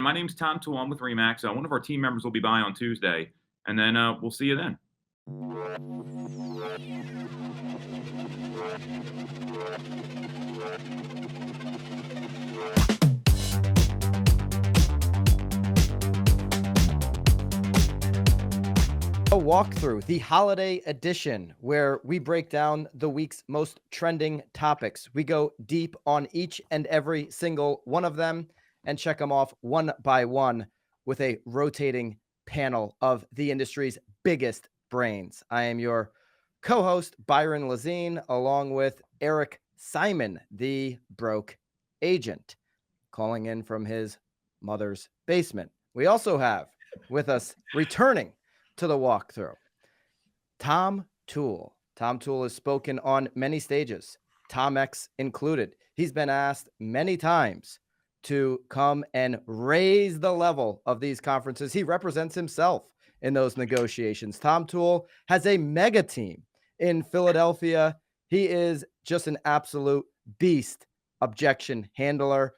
My name's Tom Toole. I'm with Remax. One of our team members will be by on Tuesday, and then we'll see you then. A walkthrough, the holiday edition, where we break down the week's most trending topics. We go deep on each and every single one of them and check them off one by one with a rotating panel of the industry's biggest brains. I am your co-host, Byron Lazine, along with Eric Simon, the broke agent, calling in from his mother's basement. We also have with us, returning to the walkthrough, Tom Toole. Tom Toole has spoken on many stages, Tom X included. He's been asked many times to come and raise the level of these conferences. He represents himself in those negotiations. Tom Toole has a mega team in Philadelphia. He is just an absolute beast objection handler.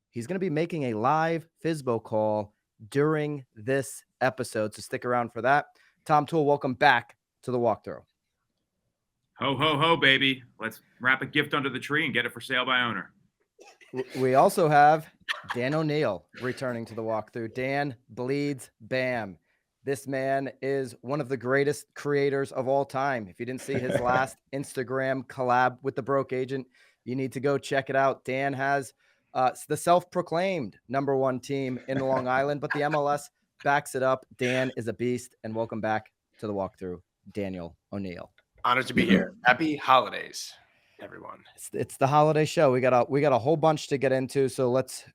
He's going to be making a live FSBO call during this episode, so stick around for that. Tom Toole, welcome back to the walkthrough. Ho, ho, ho, baby. Let's wrap a gift under the tree and get it for sale by owner. We also have Dan O'Neill returning to the walkthrough. Dan bleeds BAM. This man is one of the greatest creators of all time. If you didn't see his last Instagram collab with the broke agent, you need to go check it out. Dan has the self-proclaimed number one team in Long Island, but the MLS backs it up. Dan is a beast, and welcome back to the walkthrough, Daniel O'Neill. Honored to be here. Happy holidays, everyone. It's the holiday show. We got a whole bunch to get into, so let's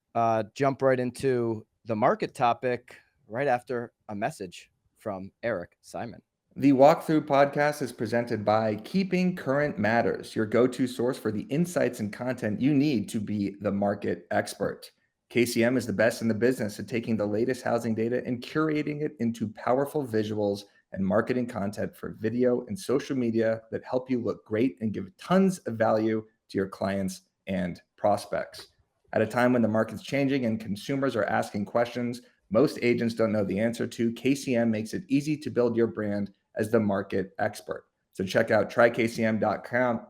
jump right into the market topic right after a message from Eric Simon. The Walkthrough podcast is presented by Keeping Current Matters, your go-to source for the insights and content you need to be the market expert. KCM is the best in the business at taking the latest housing data and curating it into powerful visuals and marketing content for video and social media that help you look great and give tons of value to your clients and prospects. At a time when the market's changing and consumers are asking questions most agents don't know the answer to, KCM makes it easy to build your brand as the market expert. So check out trykcm.com,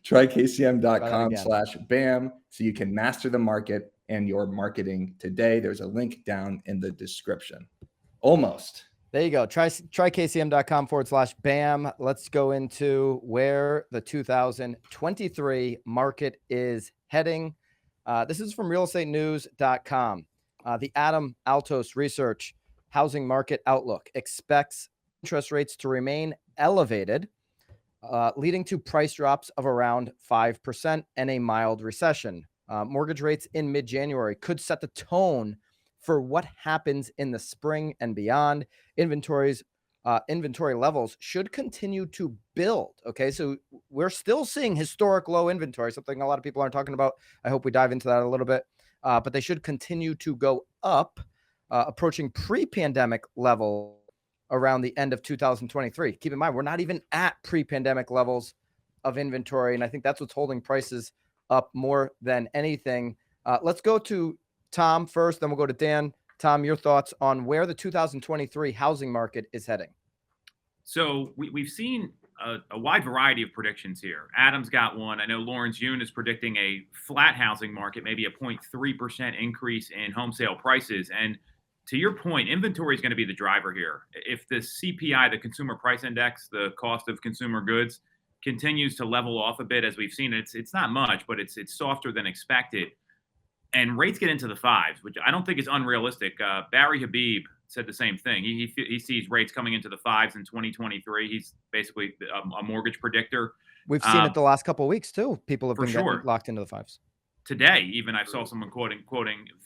trykcm.com/BAM so you can master the market and your marketing today. There's a link down in the description. Almost. There you go. trykcm.com/BAM. Let's go into where the 2023 market is heading. This is from realestatenews.com. The Adam Altos Research Housing Market Outlook expects interest rates to remain elevated, leading to price drops of around 5% and a mild recession. Mortgage rates in mid-January could set the tone for what happens in the spring and beyond. Inventory levels should continue to build. Okay, so we're still seeing historic low inventory, something a lot of people aren't talking about. I hope we dive into that a little bit. But they should continue to go up, approaching pre-pandemic level around the end of 2023. Keep in mind, we're not even at pre-pandemic levels of inventory, and I think that's what's holding prices up more than anything. Let's go to Tom first, then we'll go to Dan. Tom, your thoughts on where the 2023 housing market is heading? So we've seen a wide variety of predictions here. Adam's got one. I know Lawrence Yun is predicting a flat housing market, maybe a 0.3% increase in home sale prices. And to your point, inventory is going to be the driver here. If the CPI, the Consumer Price Index, the cost of consumer goods, continues to level off a bit, as we've seen, it's not much, but it's softer than expected. And rates get into the fives, which I don't think is unrealistic. Barry Habib said the same thing. He sees rates coming into the fives in 2023. He's basically a mortgage predictor. We've seen it the last couple of weeks too. People have been getting locked into the fives. Today, even I saw someone quoting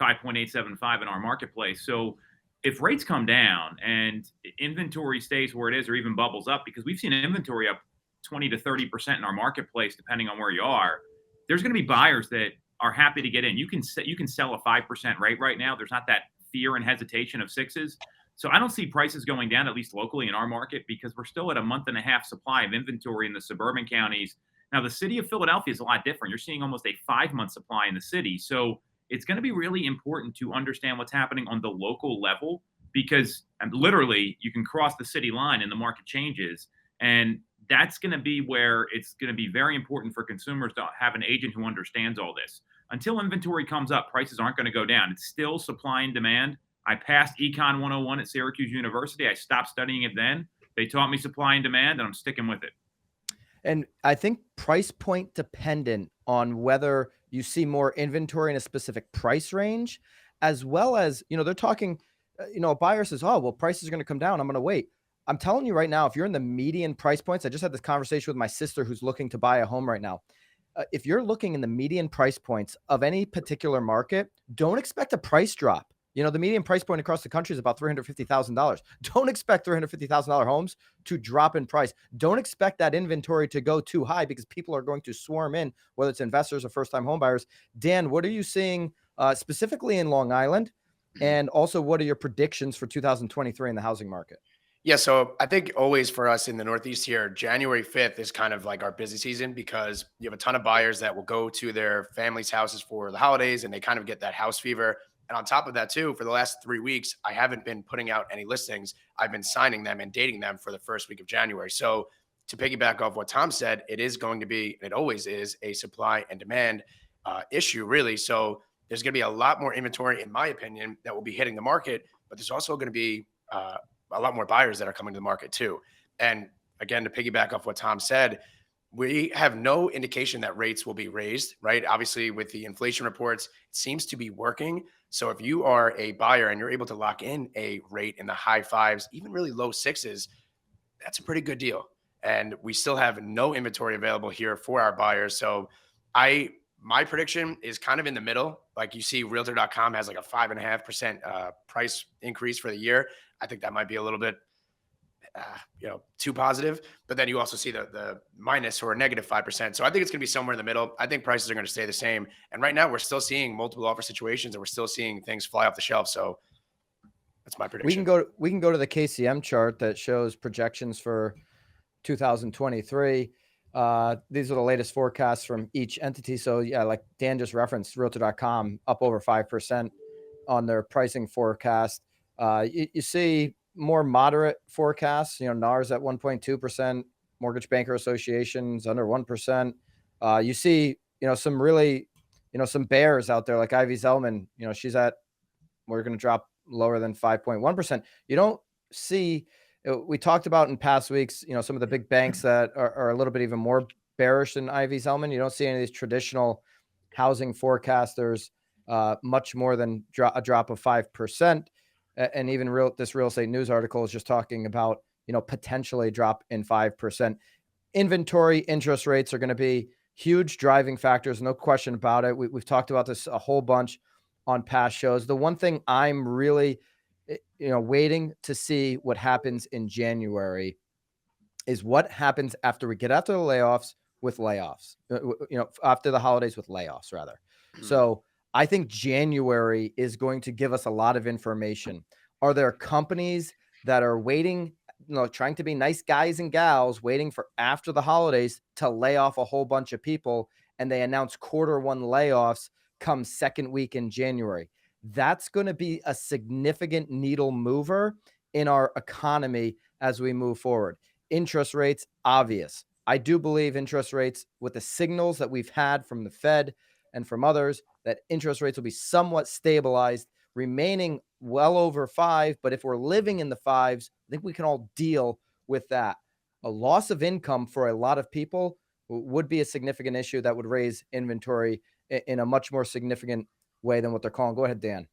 5.875 in our marketplace. So if rates come down and inventory stays where it is or even bubbles up, because we've seen inventory up 20 to 30% in our marketplace, depending on where you are, there's going to be buyers that are happy to get in. You can sell a 5% rate right now. There's not that fear and hesitation of sixes. So I don't see prices going down, at least locally in our market, because we're still at a month and a half supply of inventory in the suburban counties. Now, the city of Philadelphia is a lot different. You're seeing almost a 5-month supply in the city. So it's going to be really important to understand what's happening on the local level, because literally you can cross the city line and the market changes. And that's going to be where it's going to be very important for consumers to have an agent who understands all this. Until inventory comes up, prices aren't going to go down. It's still supply and demand. I passed Econ 101 at Syracuse University. I stopped studying it then. They taught me supply and demand, and I'm sticking with it. And I think price point dependent on whether you see more inventory in a specific price range, as well as, they're talking, a buyer says, oh, well, prices are going to come down. I'm going to wait. I'm telling you right now, if you're in the median price points, I just had this conversation with my sister who's looking to buy a home right now. If you're looking in the median price points of any particular market, don't expect a price drop. The median price point across the country is about $350,000. Don't expect $350,000 homes to drop in price. Don't expect that inventory to go too high, because people are going to swarm in, whether it's investors or first-time home buyers. Dan, what are you seeing specifically in Long Island? And also, what are your predictions for 2023 in the housing market? Yeah, so I think always for us in the Northeast here, January 5th is kind of like our busy season, because you have a ton of buyers that will go to their families' houses for the holidays, and they kind of get that house fever. And on top of that, too, for the last 3 weeks, I haven't been putting out any listings. I've been signing them and dating them for the first week of January. So to piggyback off what Tom said, it is going to be, and it always is, a supply and demand issue, really. So there's going to be a lot more inventory, in my opinion, that will be hitting the market, but there's also going to be a lot more buyers that are coming to the market too. And again, to piggyback off what Tom said, we have no indication that rates will be raised, right? Obviously, with the inflation reports, it seems to be working. So if you are a buyer and you're able to lock in a rate in the high fives, even really low sixes, that's a pretty good deal. And we still have no inventory available here for our buyers. So my prediction is kind of in the middle. Like, you see realtor.com has like a 5.5% price increase for the year. I think that might be a little bit, too positive. But then you also see the minus or negative 5%. So I think it's going to be somewhere in the middle. I think prices are going to stay the same. And right now we're still seeing multiple offer situations, and we're still seeing things fly off the shelf. So that's my prediction. We can go to the KCM chart that shows projections for 2023. These are the latest forecasts from each entity. So yeah, like Dan just referenced, realtor.com up over 5% on their pricing forecast. You see more moderate forecasts, NAR's at 1.2%, Mortgage Banker Association's under 1%. You see, some really, some bears out there like Ivy Zellman, she's at, we're going to drop lower than 5.1%. You don't see, we talked about in past weeks, some of the big banks that are a little bit even more bearish than Ivy Zellman. You don't see any of these traditional housing forecasters much more than a drop of 5%. And even this Real Estate News article is just talking about, potentially drop in 5%. Inventory, interest rates are going to be huge driving factors. No question about it. We've talked about this a whole bunch on past shows. The one thing I'm really, waiting to see what happens in January is what happens after we get after the layoffs with layoffs, after the holidays with layoffs rather. So I think January is going to give us a lot of information. Are there companies that are waiting, trying to be nice guys and gals, waiting for after the holidays to lay off a whole bunch of people, and they announce Q1 layoffs come second week in January? That's going to be a significant needle mover in our economy as we move forward. Interest rates, obvious. I do believe interest rates, with the signals that we've had from the Fed and from others, that interest rates will be somewhat stabilized, remaining well over 5. But if we're living in the 5s, I think we can all deal with that. A loss of income for a lot of people would be a significant issue that would raise inventory in a much more significant way than what they're calling. Go ahead, Dan.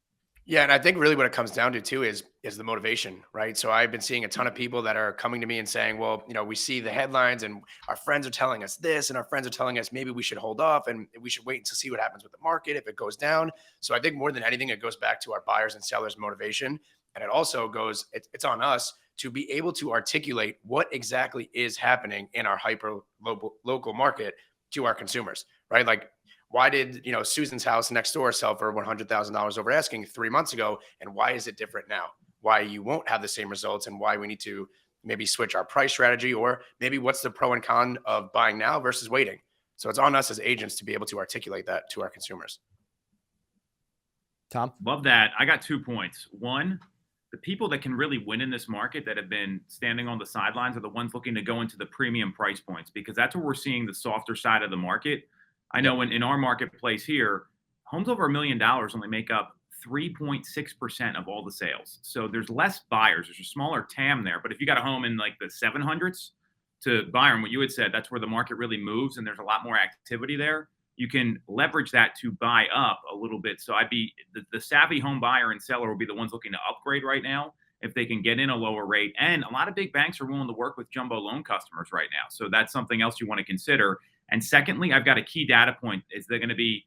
Yeah, and I think really what it comes down to too is the motivation, right? So I've been seeing a ton of people that are coming to me and saying, well, we see the headlines and our friends are telling us this, and our friends are telling us maybe we should hold off and we should wait to see what happens with the market if it goes down. So I think more than anything, it goes back to our buyers and sellers' motivation. And it also goes, it's on us to be able to articulate what exactly is happening in our hyper local market to our consumers, right? Like, why did, Susan's house next door sell for $100,000 over asking 3 months ago? And why is it different now? Why you won't have the same results, and why we need to maybe switch our price strategy, or maybe what's the pro and con of buying now versus waiting. So it's on us as agents to be able to articulate that to our consumers. Tom? Love that. I got 2 points. One, the people that can really win in this market that have been standing on the sidelines are the ones looking to go into the premium price points, because that's where we're seeing the softer side of the market. I know in our marketplace here, homes over $1 million only make up 3.6% of all the sales. So there's less buyers. There's a smaller TAM there. But if you got a home in like the 700s, to Byron, what you had said, that's where the market really moves and there's a lot more activity there. You can leverage that to buy up a little bit. So I'd be the savvy home buyer and seller will be the ones looking to upgrade right now if they can get in a lower rate. And a lot of big banks are willing to work with jumbo loan customers right now. So that's something else you want to consider. And secondly, I've got a key data point. Is they're going to be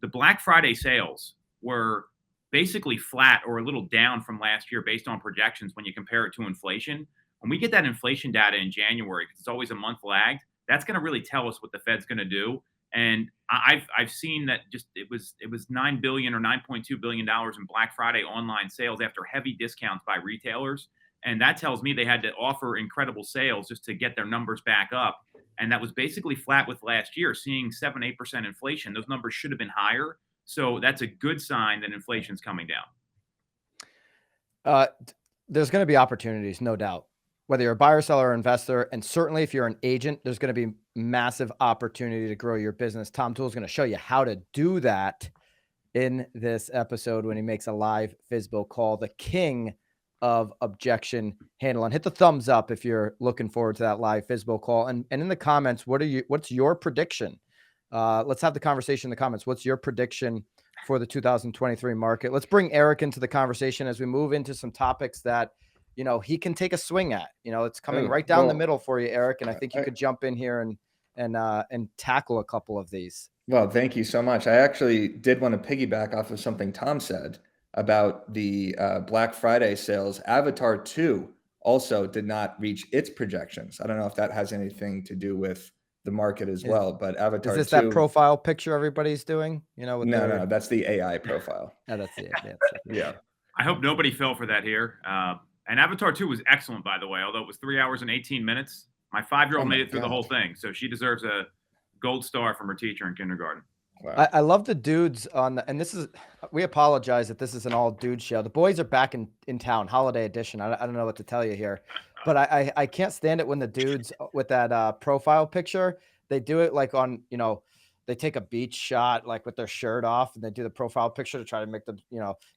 the Black Friday sales were basically flat or a little down from last year based on projections when you compare it to inflation. When we get that inflation data in January, because it's always a month lagged, that's going to really tell us what the Fed's going to do. And I've seen that just it was $9 billion or $9.2 billion in Black Friday online sales after heavy discounts by retailers, and that tells me they had to offer incredible sales just to get their numbers back up. And that was basically flat with last year, seeing 7-8% inflation. Those numbers should have been higher, so that's a good sign that inflation's coming down. There's going to be opportunities, no doubt. Whether you're a buyer, seller, or investor, and certainly if you're an agent, there's going to be massive opportunity to grow your business. Tom Toole is going to show you how to do that in this episode when he makes a live FSBO call, the king of objection handling. Hit the thumbs up if you're looking forward to that live FSBO call. And in the comments, what's your prediction? Let's have the conversation in the comments. What's your prediction for the 2023 market? Let's bring Eric into the conversation as we move into some topics that he can take a swing at. It's coming right down the middle for you, Eric. And I think you could jump in here and tackle a couple of these. Well, thank you so much. I actually did want to piggyback off of something Tom said about the Black Friday sales. Avatar 2 also did not reach its projections. I don't know if that has anything to do with the market as well, but Avatar 2. Is this that profile picture everybody's doing? No, that's the AI profile. Oh, that's the advanced. Yeah. I hope nobody fell for that here. And Avatar 2 was excellent, by the way, although it was 3 hours and 18 minutes. My 5-year-old made it through the whole thing, so she deserves a gold star from her teacher in kindergarten. Wow. I love the dudes and we apologize that this is an all dude show. The boys are back in town, holiday edition. I don't know what to tell you here, but I can't stand it when the dudes with that profile picture, they do it like on, they take a beach shot, like with their shirt off, and they do the profile picture to try to make them,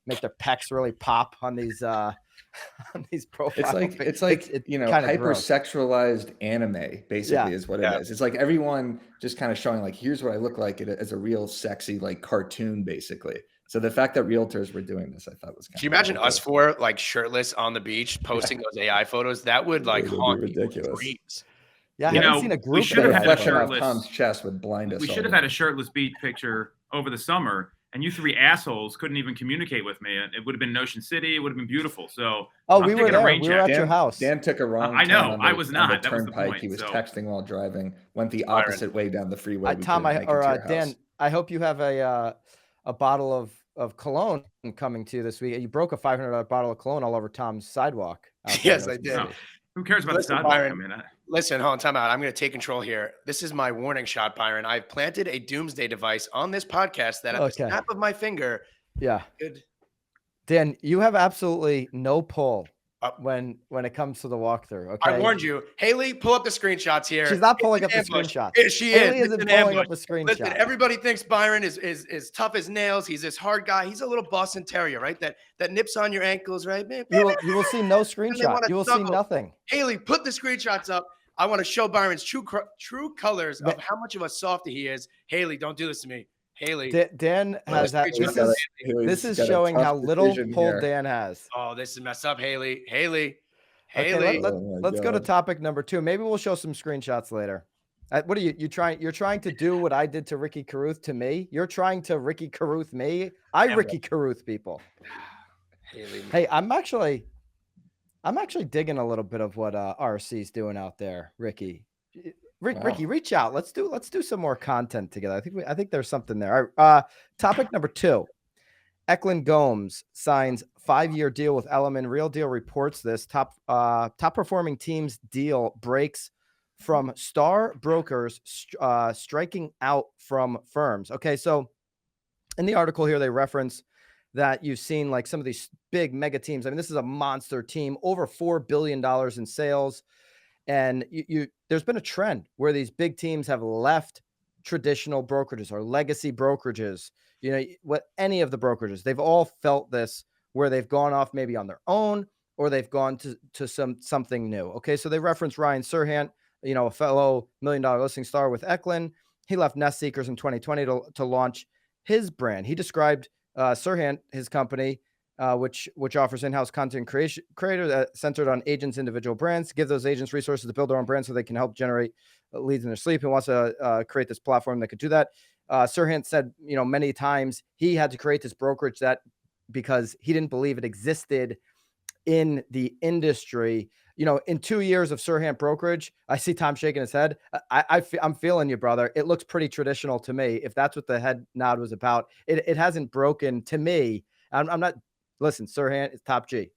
make their pecs really pop on these profiles. It's like hypersexualized anime, basically, is what it is. It's like everyone just kind of showing like, here's what I look like as a real sexy, like cartoon, basically. So the fact that realtors were doing this, I thought was kind of. Can you imagine us four like shirtless on the beach posting those AI photos? That would like haunt ridiculous dreams. Yeah, I haven't seen a group. We should have had a shirtless. Tom's chest would blind us. We should have had a shirtless beach picture over the summer, and you three assholes couldn't even communicate with me. It would have been in Ocean City. It would have been beautiful. So we were there. We were at your house. Dan took a wrong. I know. I was not. That was the point. He was texting while driving. Went the opposite way down the freeway. Tom, Dan, I hope you have a bottle of cologne coming to you this week. You broke a $500 bottle of cologne all over Tom's sidewalk. Yes, I did. No. Who cares about the sidewalk? Byron, listen, hold on, time out. I'm going to take control here. This is my warning shot, Byron. I've planted a doomsday device on this podcast that at the snap of my finger. Yeah. Good. Dan, you have absolutely no pull when it comes to the walkthrough. Okay. I warned you. Haley, pull up the screenshots here. She's not pulling up the screenshots. She Haley is. isn't pulling up the screenshot. Listen, everybody thinks Byron is tough as nails. He's this hard guy. He's a little Boston Terrier, right? That nips on your ankles, right? You will see no screenshot. You will see nothing. Haley, put the screenshots up. I want to show Byron's true colors of how much of a softie he is. Haley, don't do this to me. Haley. Dan has that. This is showing how little pull Dan has. Oh, this is messed up, Haley. Haley. Okay, let's go to topic number 2. Maybe we'll show some screenshots later. What are you trying? You're trying to do what I did to Ricky Carruth to me. You're trying to Ricky Carruth me. Ricky Carruth people. Haley. Hey, I'm actually digging a little bit of what RC's doing out there, Ricky. Ricky, reach out. Let's do some more content together. I think there's something there. Topic number 2. Ecklund Gomes signs 5-year deal with Elliman. Real Deal reports this. Top performing teams deal breaks from star brokers striking out from firms. Okay, so in the article here, they reference that you've seen, like some of these big mega teams. I mean, this is a monster team, over $4 billion in sales. And there's been a trend where these big teams have left traditional brokerages or legacy brokerages, what any of the brokerages, they've all felt this, where they've gone off maybe on their own, or they've gone to something new. Okay. So they reference Ryan Serhant, a fellow $1 million listing star with Ecklund. He left Nest Seekers in 2020 to launch his brand. He described Serhant, his company, which offers in-house content creator that centered on agents' individual brands, give those agents resources to build their own brand so they can help generate leads in their sleep. He wants to create this platform that could do that. Serhant said, many times he had to create this brokerage because he didn't believe it existed in the industry. In 2 years of Serhant brokerage, I see Tom shaking his head. I'm feeling you, brother. It looks pretty traditional to me. If that's what the head nod was about, it hasn't broken to me. I'm not. Listen, Serhant is top G.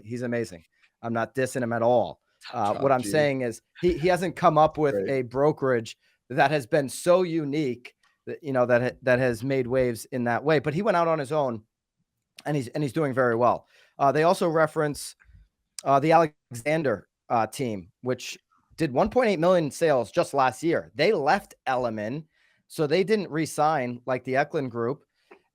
He's amazing. I'm not dissing him at all. What I'm saying is he hasn't come up with a brokerage that has been so unique that that has made waves in that way. But he went out on his own, and he's doing very well. They also reference the Alexander team, which did 1.8 million sales just last year. They left Elliman, so they didn't re-sign like the Ecklund Group.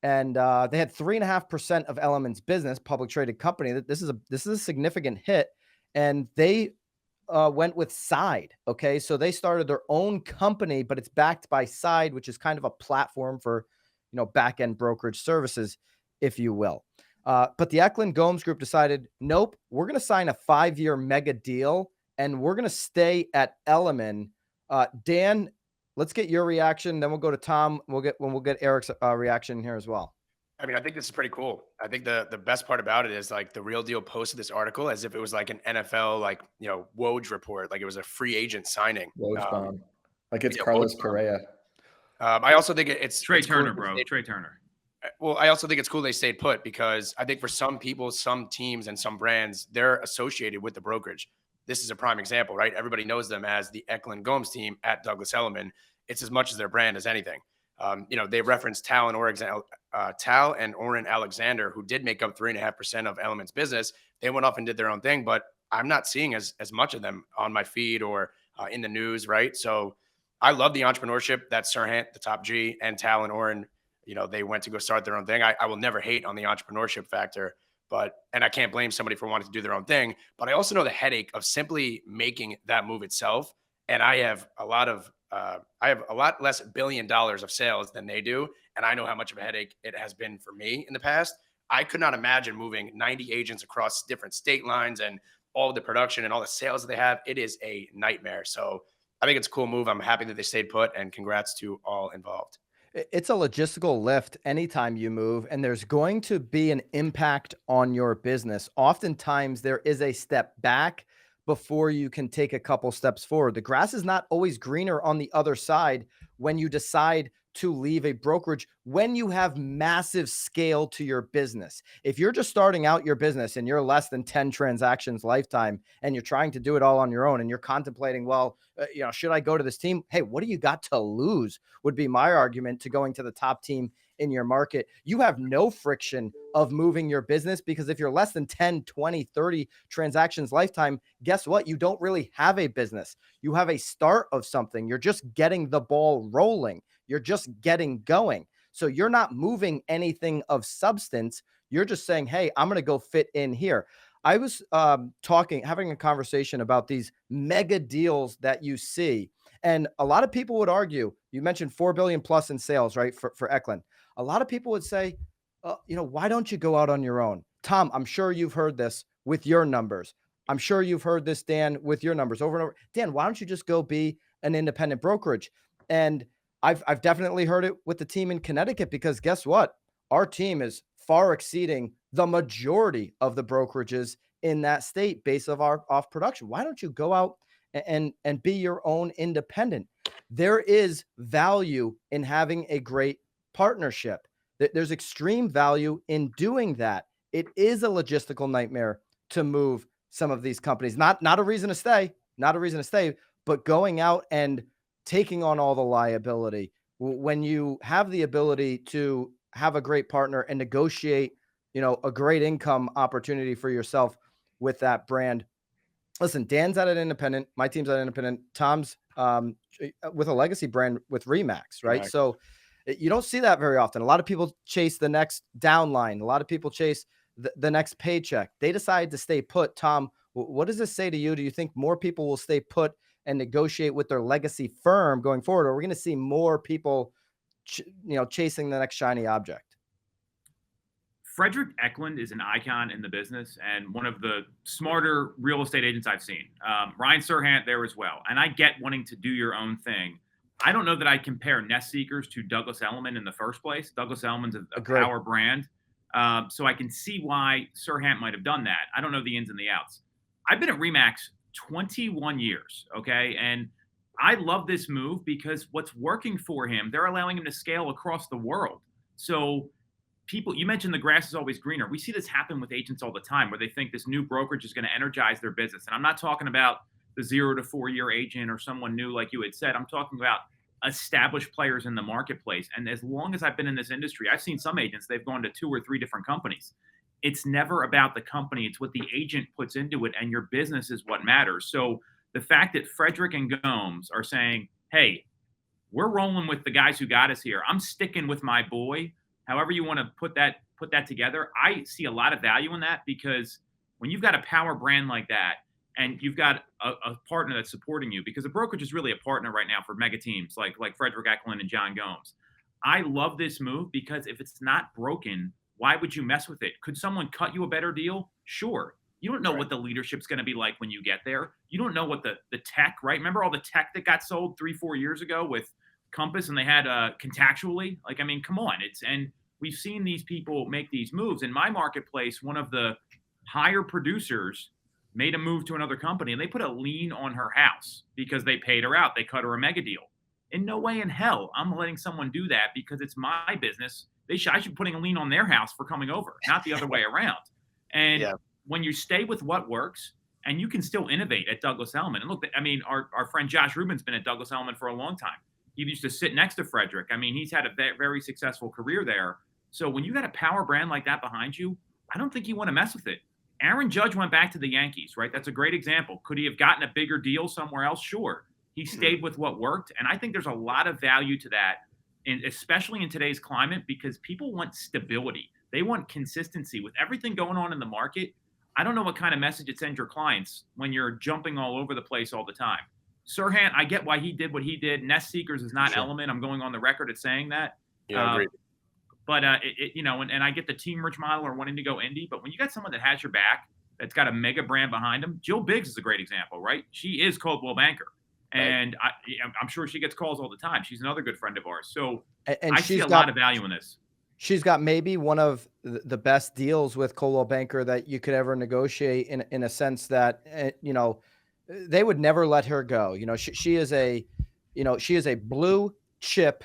And they had 3.5% of Elliman's business, public traded company. This is a significant hit, and they went with Side. Okay, so they started their own company, but it's backed by Side, which is kind of a platform for back end brokerage services, if you will. But the Ecklund Gomes Group decided, nope, we're going to sign a 5-year mega deal, and we're going to stay at Elliman. Dan, let's get your reaction. Then we'll go to Tom. We'll get Eric's reaction here as well. I mean, I think this is pretty cool. I think the best part about it is like the Real Deal posted this article as if it was like an NFL, Woj report, like it was a free agent signing. Woj bomb. Like it's Carlos Correa. I also think it's Trey it's Turner, cool. bro. Trey Turner. Well, I also think it's cool they stayed put, because I think for some people, some teams, and some brands, they're associated with the brokerage. This is a prime example, right? Everybody knows them as the Ecklund Gomes team at Douglas Elliman. It's as much as their brand as anything. They referenced Tal and Oren Alexander, who did make up 3.5% of Elliman's business. They went off and did their own thing, but I'm not seeing as much of them on my feed or in the news, right? So I love the entrepreneurship that Serhant, the top G, and Tal and Oren, they went to go start their own thing. I will never hate on the entrepreneurship factor, and I can't blame somebody for wanting to do their own thing. But I also know the headache of simply making that move itself. And I have a lot less $1 billion of sales than they do. And I know how much of a headache it has been for me in the past. I could not imagine moving 90 agents across different state lines and all the production and all the sales that they have. It is a nightmare. So I think it's a cool move. I'm happy that they stayed put, and congrats to all involved. It's a logistical lift anytime you move, and there's going to be an impact on your business. Oftentimes there is a step back before you can take a couple steps forward. The grass is not always greener on the other side when you decide to leave a brokerage, when you have massive scale to your business. If you're just starting out your business and you're less than 10 transactions lifetime, and you're trying to do it all on your own, and you're contemplating, should I go to this team? Hey, what do you got to lose would be my argument to going to the top team in your market. You have no friction of moving your business, because if you're less than 10, 20, 30 transactions lifetime, guess what? You don't really have a business. You have a start of something. You're just getting the ball rolling. You're just getting going. So you're not moving anything of substance. You're just saying, hey, I'm going to go fit in here. I was having a conversation about these mega deals that you see. And a lot of people would argue, you mentioned 4 billion plus in sales, right? For Ecklund. A lot of people would say, why don't you go out on your own? Tom, I'm sure you've heard this with your numbers. I'm sure you've heard this, Dan, with your numbers over and over. Dan, why don't you just go be an independent brokerage? And I've definitely heard it with the team in Connecticut, because guess what? Our team is far exceeding the majority of the brokerages in that state based off production. Why don't you go out and be your own independent? There is value in having a great partnership. There's extreme value in doing that. It is a logistical nightmare to move some of these companies. Not a reason to stay, but going out and taking on all the liability when you have the ability to have a great partner and negotiate a great income opportunity for yourself with that brand. Listen, Dan's at an independent. My team's at an independent. Tom's with a legacy brand with Remax, right? Correct. So you don't see that very often. A lot of people chase the next downline. A lot of people chase the next paycheck. They decide to stay put. Tom, what does this say to you? Do you think more people will stay put and negotiate with their legacy firm going forward? Or are we going to see more people, chasing the next shiny object? Frederick Ecklund is an icon in the business and one of the smarter real estate agents I've seen. Ryan Serhant there as well. And I get wanting to do your own thing. I don't know that I compare Nest Seekers to Douglas Elliman in the first place. Douglas Elliman's a power brand. So I can see why Serhant might have done that. I don't know the ins and the outs. I've been at Remax 21 years, okay? And I love this move because what's working for him, they're allowing him to scale across the world. So people, you mentioned the grass is always greener. We see this happen with agents all the time where they think this new brokerage is going to energize their business. And I'm not talking about the 0 to 4 year agent or someone new, like you had said. I'm talking about established players in the marketplace. And as long as I've been in this industry, I've seen some agents, they've gone to 2 or 3 different companies. It's never about the company. It's what the agent puts into it, and your business is what matters. So the fact that Frederick and Gomes are saying, hey, we're rolling with the guys who got us here. I'm sticking with my boy. However you want to put that together, I see a lot of value in that, because when you've got a power brand like that and you've got a partner that's supporting you, because a brokerage is really a partner right now for mega teams like Frederick Ecklund and John Gomes. I love this move because if it's not broken, why would you mess with it? Could someone cut you a better deal? Sure. You don't know what the leadership's going to be like when you get there. You don't know what the tech, right? Remember all the tech that got sold 3-4 years ago with Compass, and they had contactually, like, I mean, come on. And we've seen these people make these moves. In my marketplace, one of the higher producers made a move to another company, and they put a lien on her house because they paid her out. They cut her a mega deal. In no way in hell I'm letting someone do that, because it's my business. I should be putting a lien on their house for coming over, not the other way around. And when you stay with what works, and you can still innovate at Douglas Elliman. And look, I mean, our friend Josh Rubin's been at Douglas Elliman for a long time. He used to sit next to Frederick. I mean, he's had a very successful career there. So when you got a power brand like that behind you, I don't think you want to mess with it. Aaron Judge went back to the Yankees, right? That's a great example. Could he have gotten a bigger deal somewhere else? Sure. He stayed with what worked. And I think there's a lot of value to that, and especially in today's climate, because people want stability. They want consistency with everything going on in the market. I don't know what kind of message it sends your clients when you're jumping all over the place all the time. Serhant, I get why he did what he did. Nest Seekers is not Elliman. I'm going on the record at saying that. Yeah, agreed. But and I get the team rich model or wanting to go indie, but when you got someone that has your back, that's got a mega brand behind them, Jill Biggs is a great example, right? She is Coldwell Banker, and I'm sure she gets calls all the time. She's another good friend of ours, so I see a lot of value in this. She's got maybe one of the best deals with Coldwell Banker that you could ever negotiate, in a sense that they would never let her go. She is a blue chip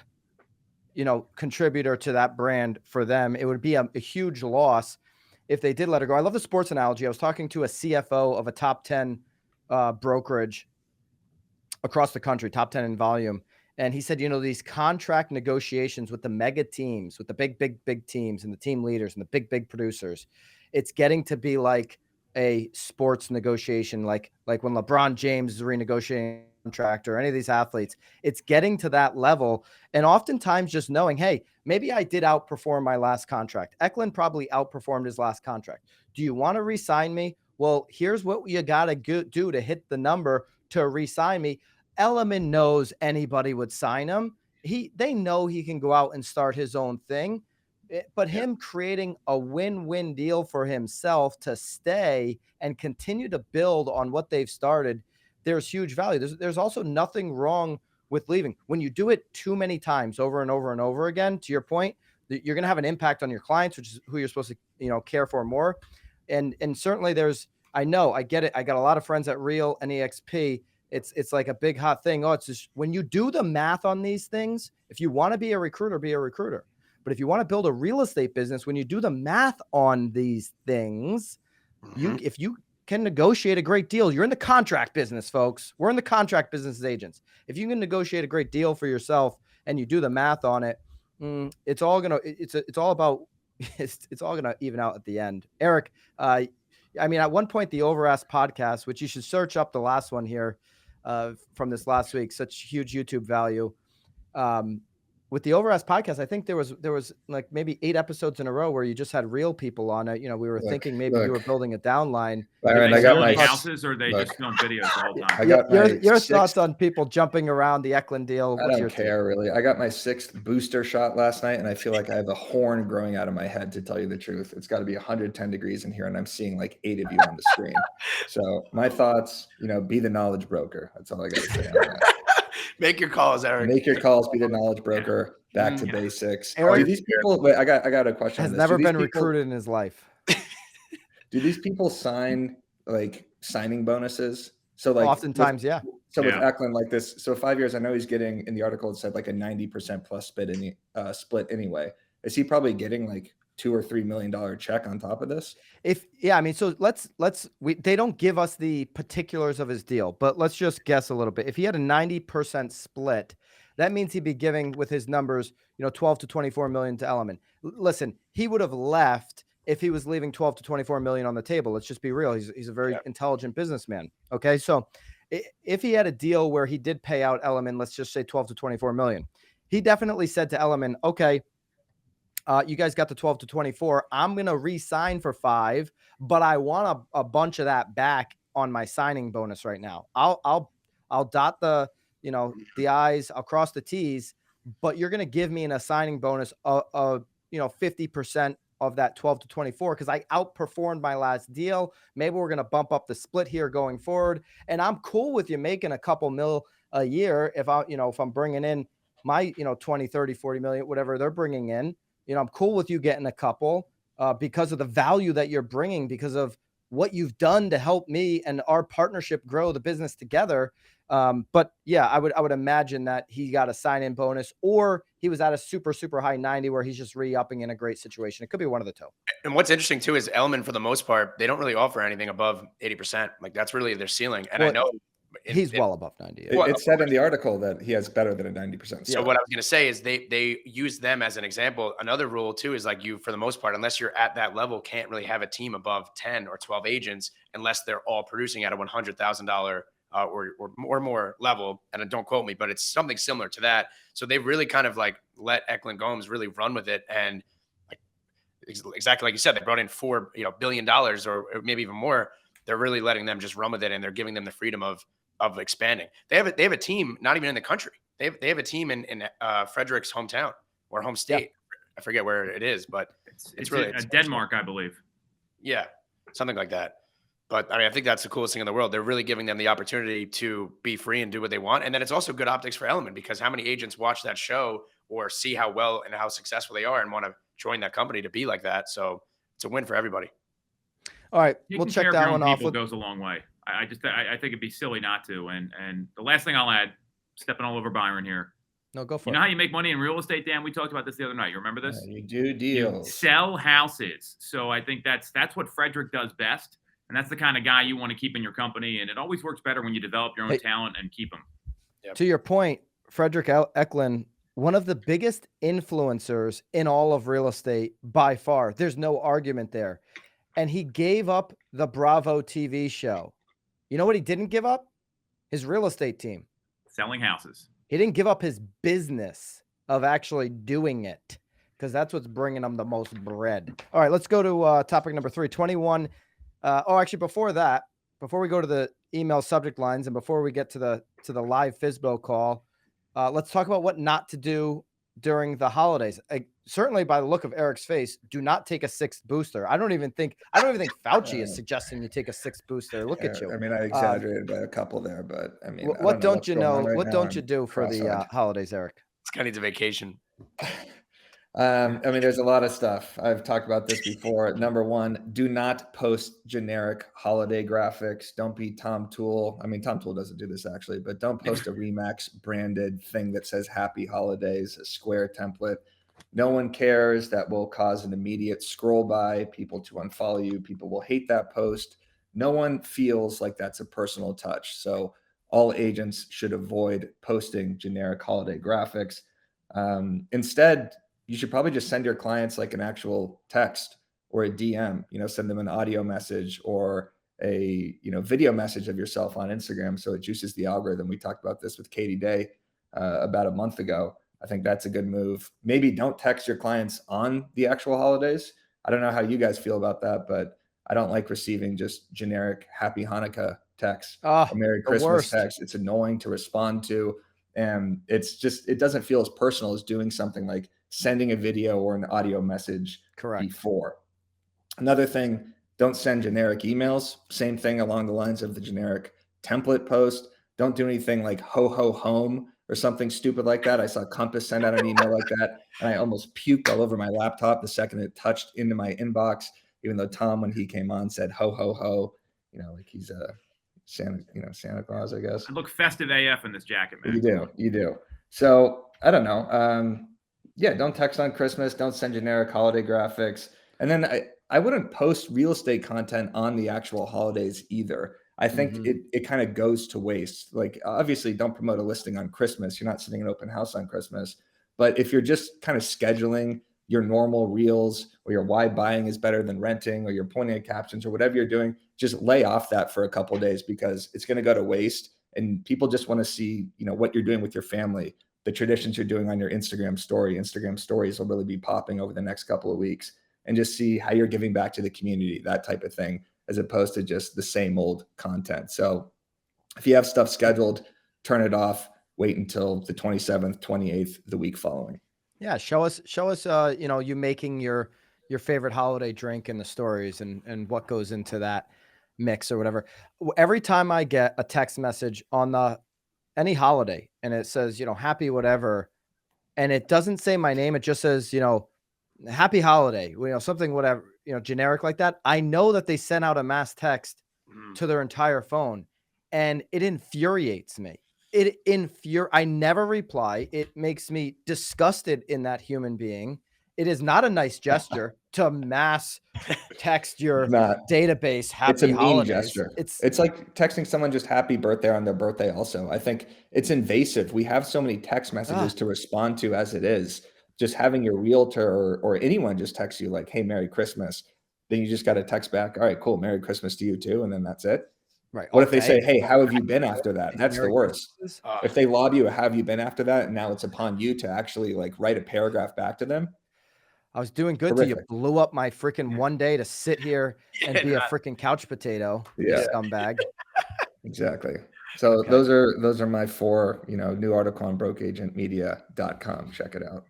contributor to that brand for them. It would be a huge loss if they did let her go. I love the sports analogy. I was talking to a CFO of a top 10 brokerage across the country, top 10 in volume. And he said, these contract negotiations with the mega teams, with the big teams and the team leaders and the big producers, it's getting to be like a sports negotiation, like when LeBron James is renegotiating contract or any of these athletes. It's getting to that level. And oftentimes just knowing, hey, maybe I did outperform my last contract. Ecklund probably outperformed his last contract. Do you want to re-sign me? Well, here's what you got to do to hit the number to re-sign me. Elliman knows anybody would sign him. They know he can go out and start his own thing, but him creating a win-win deal for himself to stay and continue to build on what they've started, there's huge value. There's also nothing wrong with leaving. When you do it too many times over and over and over again, to your point, you're going to have an impact on your clients, which is who you're supposed to, care for more. And certainly I get it. I got a lot of friends at Real and EXP. It's like a big hot thing. Oh, it's just when you do the math on these things, if you want to be a recruiter, be a recruiter. But if you want to build a real estate business, when you do the math on these things, if you can negotiate a great deal, you're in the contract business, folks. We're in the contract business as agents. If you can negotiate a great deal for yourself and you do the math on it, it's all about it's all going to even out at the end. Eric, I mean, at one point, the Overask podcast, which you should search up the last one here from this last week, such huge YouTube value. With the Overask podcast, I think there was like maybe 8 episodes in a row where you just had real people on it. You know, we were thinking maybe you were building a downline. Byron, Are I they got selling my houses, or they just film videos the whole time? I got your my thoughts on people jumping around the Ecklund deal? I don't care really. I got my 6th booster shot last night, and I feel like I have a horn growing out of my head, to tell you the truth. It's got to be 110 degrees in here, and I'm seeing like 8 of you on the screen. So my thoughts, be the knowledge broker. That's all I got to say on that. Make your calls, Eric. Make your calls, be the knowledge broker. Back to basics. Eric, do these people? Wait, I got a question. Has on this. never been people, recruited in his life. Do these people sign like signing bonuses? So like oftentimes, yeah. So with Ecklund like this, so 5 years, I know he's getting, in the article it said like a 90% plus split anyway. Is he probably getting like $2 or $3 million check on top of this? I mean, so they don't give us the particulars of his deal, but let's just guess a little bit. If he had a 90% split, that means he'd be giving, with his numbers, 12 to 24 million to Elliman. Listen, he would have left if he was leaving 12 to 24 million on the table. Let's just be real. He's a very intelligent businessman. Okay. So if he had a deal where he did pay out Elliman, let's just say 12 to 24 million, he definitely said to Elliman, okay, you guys got the 12 to 24. I'm going to re-sign for 5, but I want a bunch of that back on my signing bonus right now. I'll dot the I's, I'll cross the T's, but you're going to give me in a signing bonus 50% of that 12 to 24 because I outperformed my last deal. Maybe we're going to bump up the split here going forward, and I'm cool with you making a couple mil a year if I'm bringing in my 20, 30, 40 million, whatever they're bringing in. I'm cool with you getting a couple because of the value that you're bringing, because of what you've done to help me and our partnership grow the business together. But yeah, I would imagine that he got a sign-in bonus, or he was at a super, super high 90 where he's just re-upping in a great situation. It could be one of the two. And what's interesting too is Elliman, for the most part, they don't really offer anything above 80%. Like that's really their ceiling. And I know he's well above 90. It said in the article that he has better than a 90%. So what I was going to say is they use them as an example. Another rule too is like you, for the most part, unless you're at that level, can't really have a team above 10 or 12 agents unless they're all producing at a $100,000 or more level. And don't quote me, but it's something similar to that. So they really kind of like let Ecklund Gomes really run with it. And like exactly like you said, they brought in $4 billion or maybe even more. They're really letting them just run with it, and they're giving them the freedom of expanding. They have a team not even in the country. They have a team in Frederick's hometown or home state. Yeah. I forget where it is, but it's really Denmark, I believe. Yeah, something like that. But I mean, I think that's the coolest thing in the world. They're really giving them the opportunity to be free and do what they want. And then it's also good optics for Elliman, because how many agents watch that show or see how well and how successful they are and want to join that company to be like that. So it's a win for everybody. All right, we'll check that one off. Goes a long way. I think it'd be silly not to. And the last thing I'll add, stepping all over Byron here. No, go for it. You know how you make money in real estate, Dan? We talked about this the other night. You remember this? You do deals. You sell houses. So I think that's what Frederick does best. And that's the kind of guy you want to keep in your company. And it always works better when you develop your own talent and keep them. Yep. To your point, Frederick Ecklund, one of the biggest influencers in all of real estate by far. There's no argument there. And he gave up the Bravo TV show. You know what he didn't give up? His real estate team. Selling houses. He didn't give up his business of actually doing it, because that's what's bringing him the most bread. All right, let's go to topic number 3, 21. Actually, before we go to the email subject lines and before we get to the live FSBO call, let's talk about what not to do during the holidays. Certainly, by the look of Eric's face, do not take a 6th booster. I don't even think Fauci is suggesting you take a 6th booster. Look at you. I mean, I exaggerated by a couple there, but I mean, what don't you know? What don't you do for the holidays, Eric? This guy needs a vacation. I mean, there's a lot of stuff. I've talked about this before. Number 1, do not post generic holiday graphics. Don't be Tom Toole. I mean, Tom Toole doesn't do this actually, but don't post a Remax branded thing that says Happy Holidays, a square template. No one cares. That will cause an immediate scroll by, people to unfollow you. People will hate that post. No one feels like that's a personal touch. So all agents should avoid posting generic holiday graphics. Instead, you should probably just send your clients like an actual text or a DM, send them an audio message or a, video message of yourself on Instagram. So it juices the algorithm. We talked about this with Katie Day about a month ago. I think that's a good move. Maybe don't text your clients on the actual holidays. I don't know how you guys feel about that, but I don't like receiving just generic Happy Hanukkah texts or Merry Christmas texts. It's annoying to respond to. And it doesn't feel as personal as doing something like sending a video or an audio message before. Another thing, don't send generic emails. Same thing along the lines of the generic template post. Don't do anything like ho ho home or something stupid like that. I saw Compass send out an email like that, and I almost puked all over my laptop the second it touched into my inbox, even though Tom, when he came on, said ho ho ho, like he's a Santa Claus, I guess. I look festive AF in this jacket, man. You do. So I don't know. Don't text on Christmas. Don't send generic holiday graphics. And then I wouldn't post real estate content on the actual holidays either. I think it kind of goes to waste. Like, obviously, don't promote a listing on Christmas. You're not sitting an open house on Christmas. But if you're just kind of scheduling your normal reels, or your why buying is better than renting, or you're pointing at captions, or whatever you're doing, just lay off that for a couple of days, because it's going to go to waste. And people just want to see, what you're doing with your family, the traditions you're doing on your Instagram story. Instagram stories will really be popping over the next couple of weeks, and just see how you're giving back to the community, that type of thing, as opposed to just the same old content. So if you have stuff scheduled, turn it off, wait until the 27th, 28th, the week following. Yeah. Show us, you making your favorite holiday drink in the stories, and what goes into that mix or whatever. Every time I get a text message on any holiday and it says, happy whatever, and it doesn't say my name, it just says, happy holiday, something, whatever, generic like that, I know that they sent out a mass text to their entire phone, and it infuriates me. I never reply. It makes me disgusted in that human being. It is not a nice gesture to mass text your database happy holidays. Mean gesture. It's like texting someone just happy birthday on their birthday also. I think it's invasive. We have so many text messages to respond to as it is. Just having your realtor or anyone just text you like, hey, Merry Christmas. Then you just got to text back, all right, cool, Merry Christmas to you too. And then that's it. Right. What if they say, hey, how have you been after that? That's the worst. If they lob you a have you been after that, and now it's upon you to actually like write a paragraph back to them. I was doing good till you blew up my freaking one day to sit here and be a freaking couch potato, you scumbag. Exactly. So those are my 4, new article on brokeagentmedia.com. Check it out.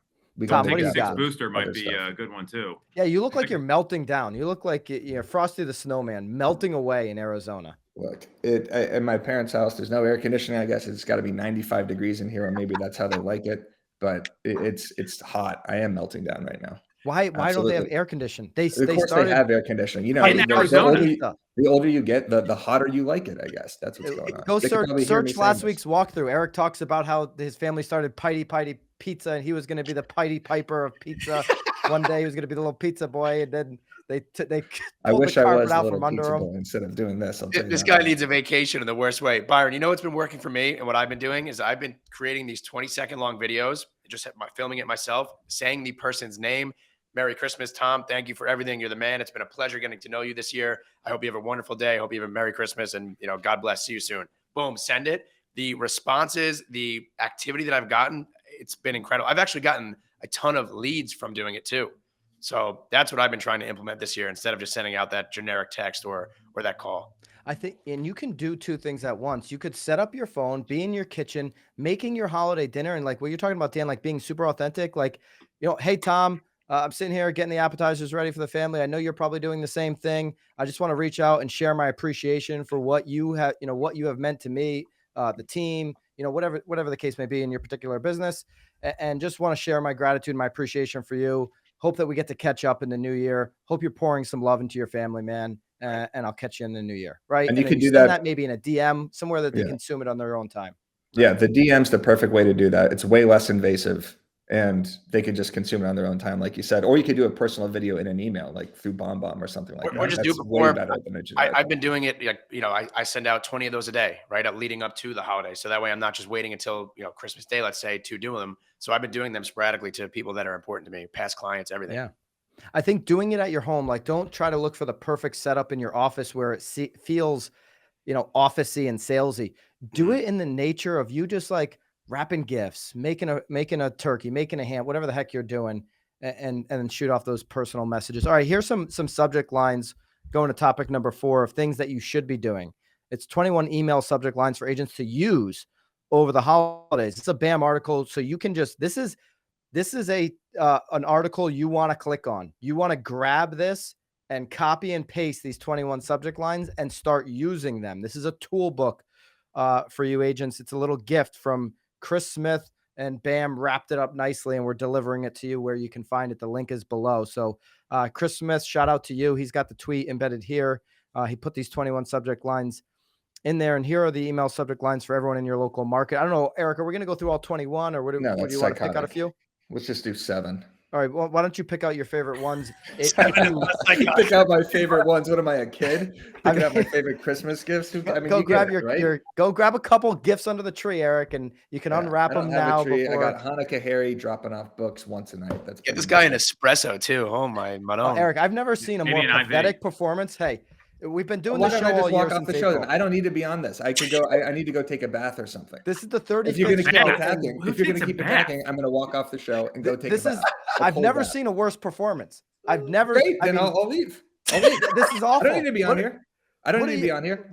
Tom, what do you got? Booster might be a good one too. Yeah, you look like you're melting down. You look like you're Frosty the Snowman melting away in Arizona. Look, at my parents' house, there's no air conditioning. I guess it's got to be 95 degrees in here, or maybe that's how they like it. But it's hot. I am melting down right now. Why don't they have air conditioning? They have air conditioning. The older you get, the hotter you like it. I guess that's what's going on. Go search last week's walkthrough. Eric talks about how his family started Piety Pizza, and he was going to be the Piety Piper of pizza. One day he was going to be the little pizza boy, and then they I wish I was a little pizza boy instead of doing this. This guy needs a vacation in the worst way. Byron, what's been working for me, and what I've been doing is I've been creating these 20-second long videos, just filming it myself, saying the person's name. Merry Christmas, Tom. Thank you for everything. You're the man. It's been a pleasure getting to know you this year. I hope you have a wonderful day. I hope you have a Merry Christmas, and God bless. See you soon. Boom, send it. The responses, the activity that I've gotten, it's been incredible. I've actually gotten a ton of leads from doing it too. So that's what I've been trying to implement this year, instead of just sending out that generic text or that call. I think, and you can do two things at once. You could set up your phone, be in your kitchen, making your holiday dinner, and like what you're talking about, Dan, like being super authentic. Like, hey, Tom, I'm sitting here getting the appetizers ready for the family. I know you're probably doing the same thing. I just want to reach out and share my appreciation for what you have, what you have meant to me, the team, whatever the case may be in your particular business, and just want to share my gratitude and my appreciation for you. Hope that we get to catch up in the new year. Hope you're pouring some love into your family, man. And I'll catch you in the new year. Right. And you can do that maybe in a DM somewhere that they consume it on their own time. Yeah. The DM's the perfect way to do that. It's way less invasive and they could just consume it on their own time, like you said, or you could do a personal video in an email, like through BombBomb or something like that. Or just do it That's before. way better than a generic I've one. been doing it, like, I send out 20 of those a day, right, leading up to the holiday. So that way I'm not just waiting until, Christmas Day, let's say, to do them. So I've been doing them sporadically to people that are important to me, past clients, everything. Yeah. I think doing it at your home, like don't try to look for the perfect setup in your office where it feels, officey and salesy. Do it in the nature of you just like wrapping gifts, making a turkey, making a ham, whatever the heck you're doing, and then shoot off those personal messages. All right, here's some subject lines going to topic number 4 of things that you should be doing. It's 21 email subject lines for agents to use over the holidays. It's a BAM article, so you can just this is an article you want to click on. You want to grab this and copy and paste these 21 subject lines and start using them. This is a tool book for you agents. It's a little gift from Chris Smith, and BAM wrapped it up nicely, and we're delivering it to you where you can find it. The link is below. So Chris Smith, shout out to you. He's got the tweet embedded here. He put these 21 subject lines in there, and here are the email subject lines for everyone in your local market. I don't know, Eric, are we going to go through all 21, or would you want to pick out a few? Let's just do 7. All right. Well, why don't you pick out your favorite ones? Pick out my favorite ones. What am I, a kid? Picking out my favorite Christmas gifts. Go grab go grab a couple gifts under the tree, Eric, and you can unwrap them now. I got Hanukkah Harry dropping off books once a night. Get this guy an espresso too. Oh my God. Eric, I've never seen a more pathetic performance. Hey, we've been doing Why the don't show I just all year walk off the show? Then? I don't need to be on this. I could go. I need to go take a bath or something. This is the 35th. If you're going to keep attacking, I'm going to walk off the show and go take a bath. I've never seen a worse performance. I've never. Great, then I'll leave. This is awful. I don't need to be on here. I don't need to be on here.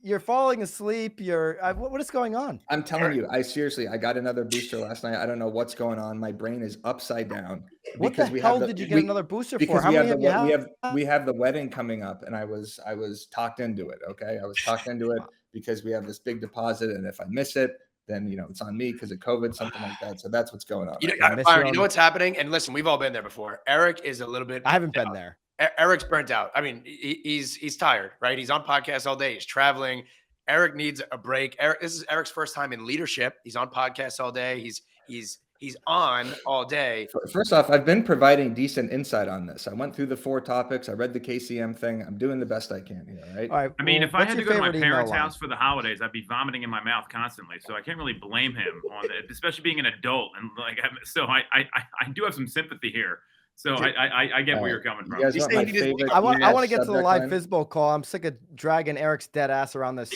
You're falling asleep. What is going on? I'm telling you, I got another booster last night. I don't know what's going on. My brain is upside down. What the hell did you get another booster for? How many have you had? We have the wedding coming up, and I was talked into it. Okay, I was talked into it because we have this big deposit, and if I miss it, then it's on me because of COVID, something like that. So that's what's going on. Byron, you know what's happening? And listen, we've all been there before. Eric is a little bit. I haven't been there. Eric's burnt out. I mean, he's tired, right? He's on podcasts all day. He's traveling. Eric needs a break. This is Eric's first time in leadership. He's on podcasts all day. He's on all day. First off, I've been providing decent insight on this. I went through the 4 topics. I read the KCM thing. I'm doing the best I can here, right? All right. I mean, if I had to go to my parents' house for the holidays, I'd be vomiting in my mouth constantly. So I can't really blame him on it, especially being an adult. And so I do have some sympathy here. So I get where you're coming from. I want to get to the live FSBO call. I'm sick of dragging Eric's dead ass around this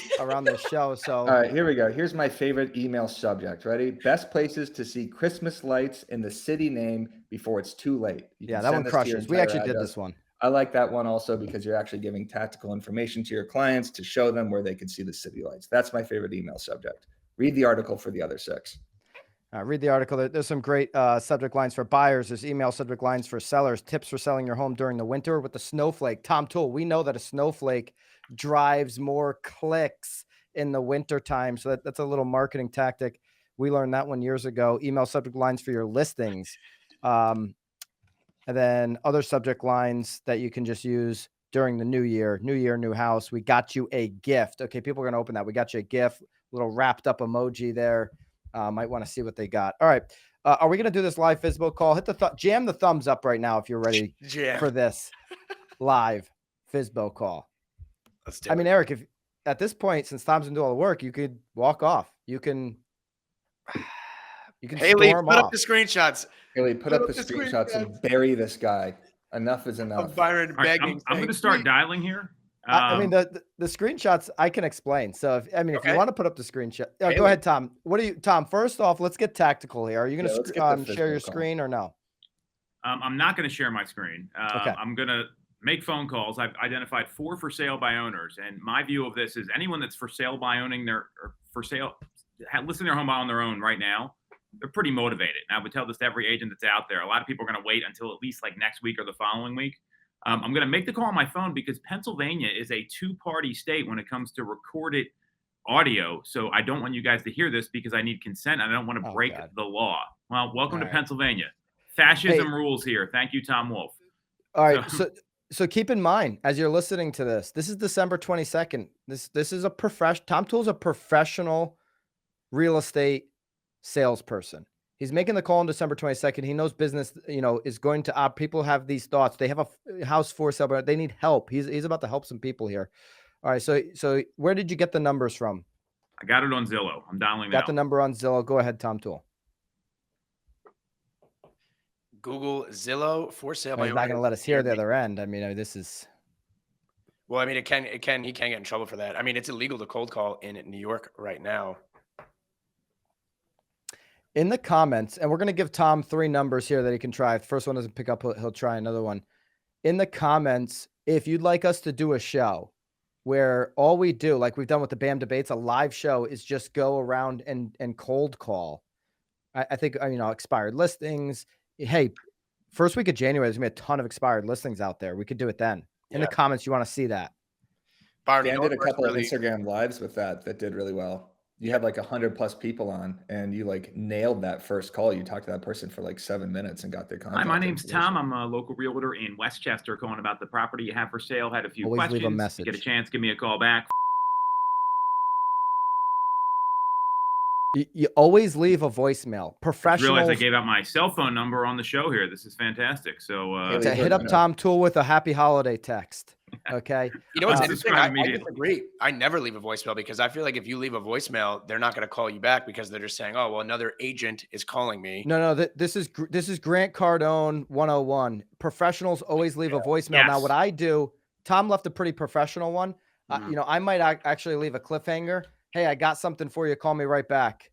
show. So all right, here we go. Here's my favorite email subject. Ready? Best places to see Christmas lights in the city name before it's too late. Yeah, that one crushes. We actually did this one. I like that one also because you're actually giving tactical information to your clients to show them where they can see the city lights. That's my favorite email subject. Read the article for the other 6. Read the article. There's some great subject lines for buyers. There's email subject lines for sellers. Tips for selling your home during the winter with the snowflake. Tom Toole, we know that a snowflake drives more clicks in the winter time. So that's a little marketing tactic. We learned that one years ago. Email subject lines for your listings. And then other subject lines that you can just use during the new year, new house. We got you a gift. Okay, people are going to open that. We got you a gift, little wrapped up emoji there. Might want to see what they got. All right. Are we going to do this live FSBO call? Hit the jam the thumbs up right now if you're ready for this live FSBO call. Let's do it. I mean, Eric, if at this point, since Tom's been doing all the work, you could walk off. You can Haley, storm put off. up the screenshots. Haley, put up the screenshots and bury this guy. Enough is enough. Of Byron begging. I'm going to start dialing here. I mean, the screenshots I can explain. So if you want to put up the screenshot, go ahead, Tom. Tom, first off, let's get tactical here. Are you going to share your screen or no? I'm not going to share my screen. Okay. I'm going to make phone calls. I've identified 4 for sale by owners. And my view of this is anyone that's for sale by owning listing their home on their own right now, they're pretty motivated. And I would tell this to every agent that's out there. A lot of people are going to wait until at least like next week or the following week. I'm going to make the call on my phone because Pennsylvania is a 2-party state when it comes to recorded audio. So I don't want you guys to hear this because I need consent. And I don't want to break the law. Well, welcome to Pennsylvania. Fascism rules here. Thank you, Tom Wolf. All right. So keep in mind, as you're listening to this is December 22nd. This is Tom Toole's a professional real estate salesperson. He's making the call on December 22nd. He knows business, is going to opt. People have these thoughts. They have a house for sale, but they need help. He's about to help some people here. All right. So where did you get the numbers from? I got it on Zillow. I'm dialing Got now. the number on Zillow. Go ahead, Tom Toole. Google Zillow for sale. He's not going to let us hear the other end. I mean, this is. Well, I mean, he can get in trouble for that. I mean, it's illegal to cold call in New York right now. In the comments, and we're going to give Tom 3 numbers here that he can try. If the first one doesn't pick up, he'll try another one. In the comments, if you'd like us to do a show where all we do, like we've done with the BAM debates, a live show, is just go around and cold call. I think, expired listings. Hey, first week of January, there's going to be a ton of expired listings out there. We could do it then. In the comments, you want to see that. Byron, Dan did a couple of Instagram lives with that did really well. You had like 100+ people on, and you like nailed that first call. You talked to that person for like 7 minutes and got their contact. Hi, my name's Tom. I'm a local realtor in Westchester, calling about the property you have for sale. Had a few Always questions. leave a message. If you get a chance, give me a call back. You always leave a voicemail. Professional. I realized I gave out my cell phone number on the show here. This is fantastic. So to hit up Tom Toole with a happy holiday text. Okay. You know what's interesting? I immediately. disagree. I never leave a voicemail because I feel like if you leave a voicemail, they're not going to call you back because they're just saying, "Oh, well, another agent is calling me." No. This is Grant Cardone 101. Professionals always leave a voicemail. Yes. Now, what I do, Tom left a pretty professional one. I might actually leave a cliffhanger. Hey, I got something for you. Call me right back.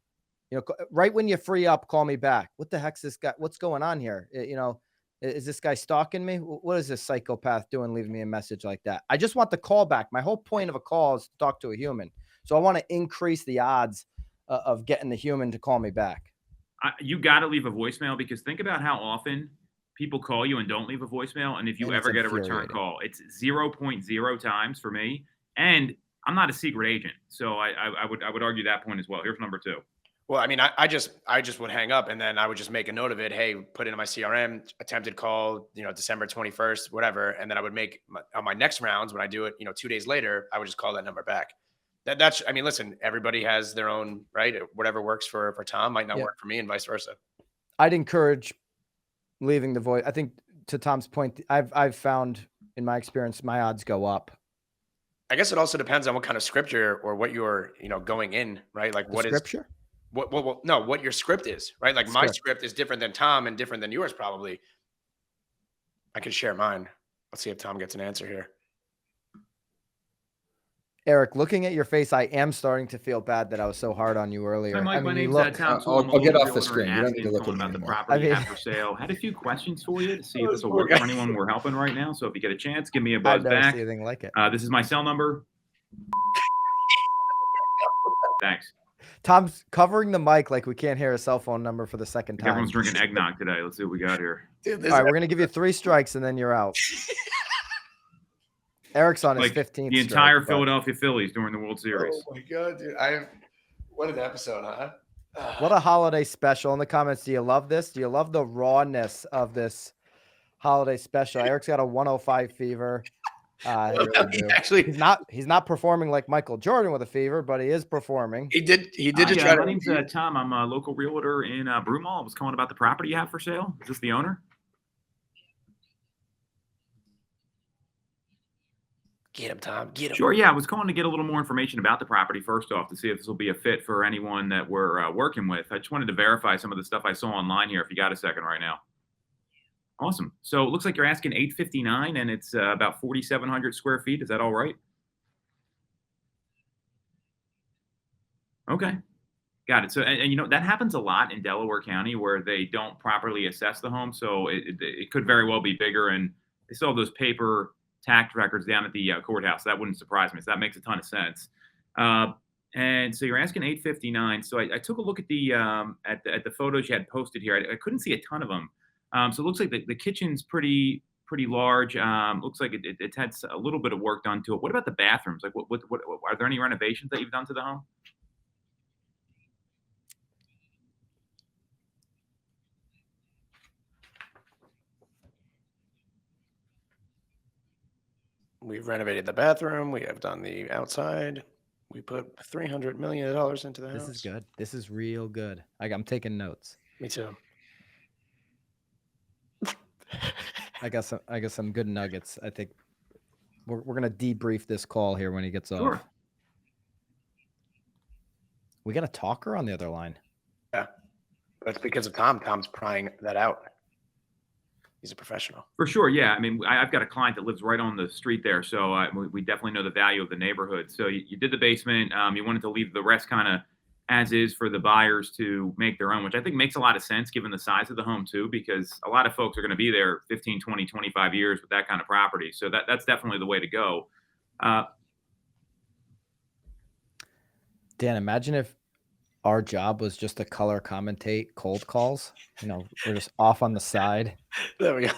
Right when you free up, call me back. What the heck's this guy? What's going on here? Is this guy stalking me? What is this psychopath doing, leaving me a message like that? I just want the call back. My whole point of a call is to talk to a human. So I want to increase the odds of getting the human to call me back. You got to leave a voicemail, because think about how often people call you and don't leave a voicemail. And if you ever get a return call, it's 0.0 times for me. And I'm not a secret agent. So I would argue that point as well. Here's number 2. Well, I mean, I just would hang up and then I would just make a note of it. Hey, put it in my CRM, attempted call, December 21st, whatever. And then I would make on my next rounds, when I do it, 2 days later, I would just call that number back. I mean, listen, everybody has their own, right? Whatever works for Tom might not work for me, and vice versa. I'd encourage leaving the voice. I think, to Tom's point, I've found in my experience, my odds go up. I guess it also depends on what kind of script or what you're, going in, right? Like what scripture? What your script is, right? Like my script is different than Tom and different than yours, probably. I can share mine. Let's see if Tom gets an answer here. Eric, looking at your face, I am starting to feel bad that I was so hard on you earlier. Hi, Mike. My name's Tom. I'll get off the screen. You don't need to look at me about the anymore. property you have for sale. Had a few questions for you to see if this will work for anyone we're helping right now. So if you get a chance, give me a buzz back. I've never seen anything like it. This is my cell number. Thanks. Tom's covering the mic like we can't hear a cell phone number for the second time. Everyone's drinking eggnog today. Let's see what we got here. Dude, all right, we're going to give you 3 strikes and then you're out. Eric's on his 15th The entire Philadelphia Phillies during the World Series. Oh, my God, dude. What an episode, huh? What a holiday special. In the comments, do you love this? Do you love the rawness of this holiday special? Eric's got a 105 fever. Actually, he's not performing like Michael Jordan with a fever, but he is performing. He did just try to. My name's Tom. I'm a local realtor in Broomall. I was calling about the property you have for sale. Is this the owner? Get him, Tom. Get him. Sure. Yeah, I was calling to get a little more information about the property first off, to see if this will be a fit for anyone that we're working with. I just wanted to verify some of the stuff I saw online here. If you got a second right now. Awesome. So it looks like you're asking $859, and it's about 4,700 square feet. Is that all right? Okay. Got it. So, and that happens a lot in Delaware County where they don't properly assess the home. So it could very well be bigger, and they still have those paper tax records down at the courthouse. That wouldn't surprise me. So that makes a ton of sense. And so you're asking $859. So I took a look at the photos you had posted here. I couldn't see a ton of them. So it looks like the kitchen's pretty large. Looks like it's had a little bit of work done to it. What about the bathrooms? Like, what are there any renovations that you've done to the home? We've renovated the bathroom. We have done the outside. We put $300 million into the house. This is good. This is real good. I'm taking notes. Me too. I got some good nuggets. I think we're gonna debrief this call here when he gets Sure. off. We got a talker on the other line. Yeah. That's because of Tom. Tom's prying that out. He's a professional. For sure, yeah. I mean, I've got a client that lives right on the street there, so we definitely know the value of the neighborhood. So you did the basement. You wanted to leave the rest kind of as is for the buyers to make their own, which I think makes a lot of sense given the size of the home too, because a lot of folks are going to be there 15, 20, 25 years with that kind of property. So that's definitely the way to go. Dan, imagine if our job was just to color commentate cold calls. We're just off on the side. There we go.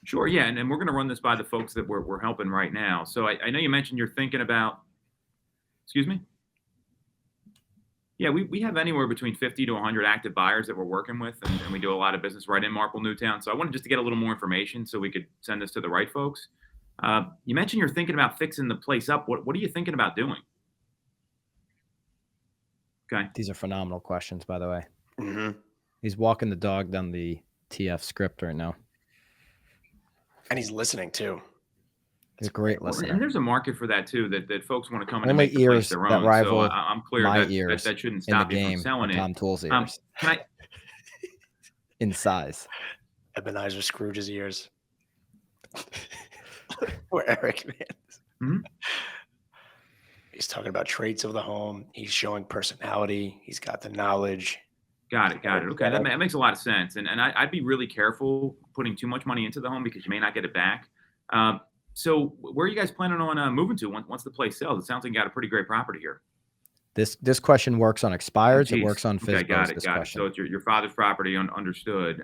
Sure, yeah, and we're going to run this by the folks that we're helping right now. So I know you mentioned you're thinking about, excuse me? Yeah, we have anywhere between 50 to 100 active buyers that we're working with, and we do a lot of business right in Marple, Newtown. So I wanted just to get a little more information so we could send this to the right folks. You mentioned you're thinking about fixing the place up. What are you thinking about doing? Okay. These are phenomenal questions, by the way. Mm-hmm. He's walking the dog down the TF script right now. And he's listening too. He's a great listener. And there's a market for that too, that folks want to come in and Only make the place ears their that own. rival So I'm clear my that ears that shouldn't in the stop you from game selling are it. Tom Toole's ears Can I? in size. Ebenezer Scrooge's ears. Or Eric, man. Mm-hmm. He's talking about traits of the home. He's showing personality. He's got the knowledge. Got it. Okay, that makes a lot of sense. And I'd be really careful putting too much money into the home because you may not get it back. So where are you guys planning on moving to once the place sells? It sounds like you got a pretty great property here. This question works on expireds. It works on FSBOs. Okay, got it. Question. So it's your father's property. Understood.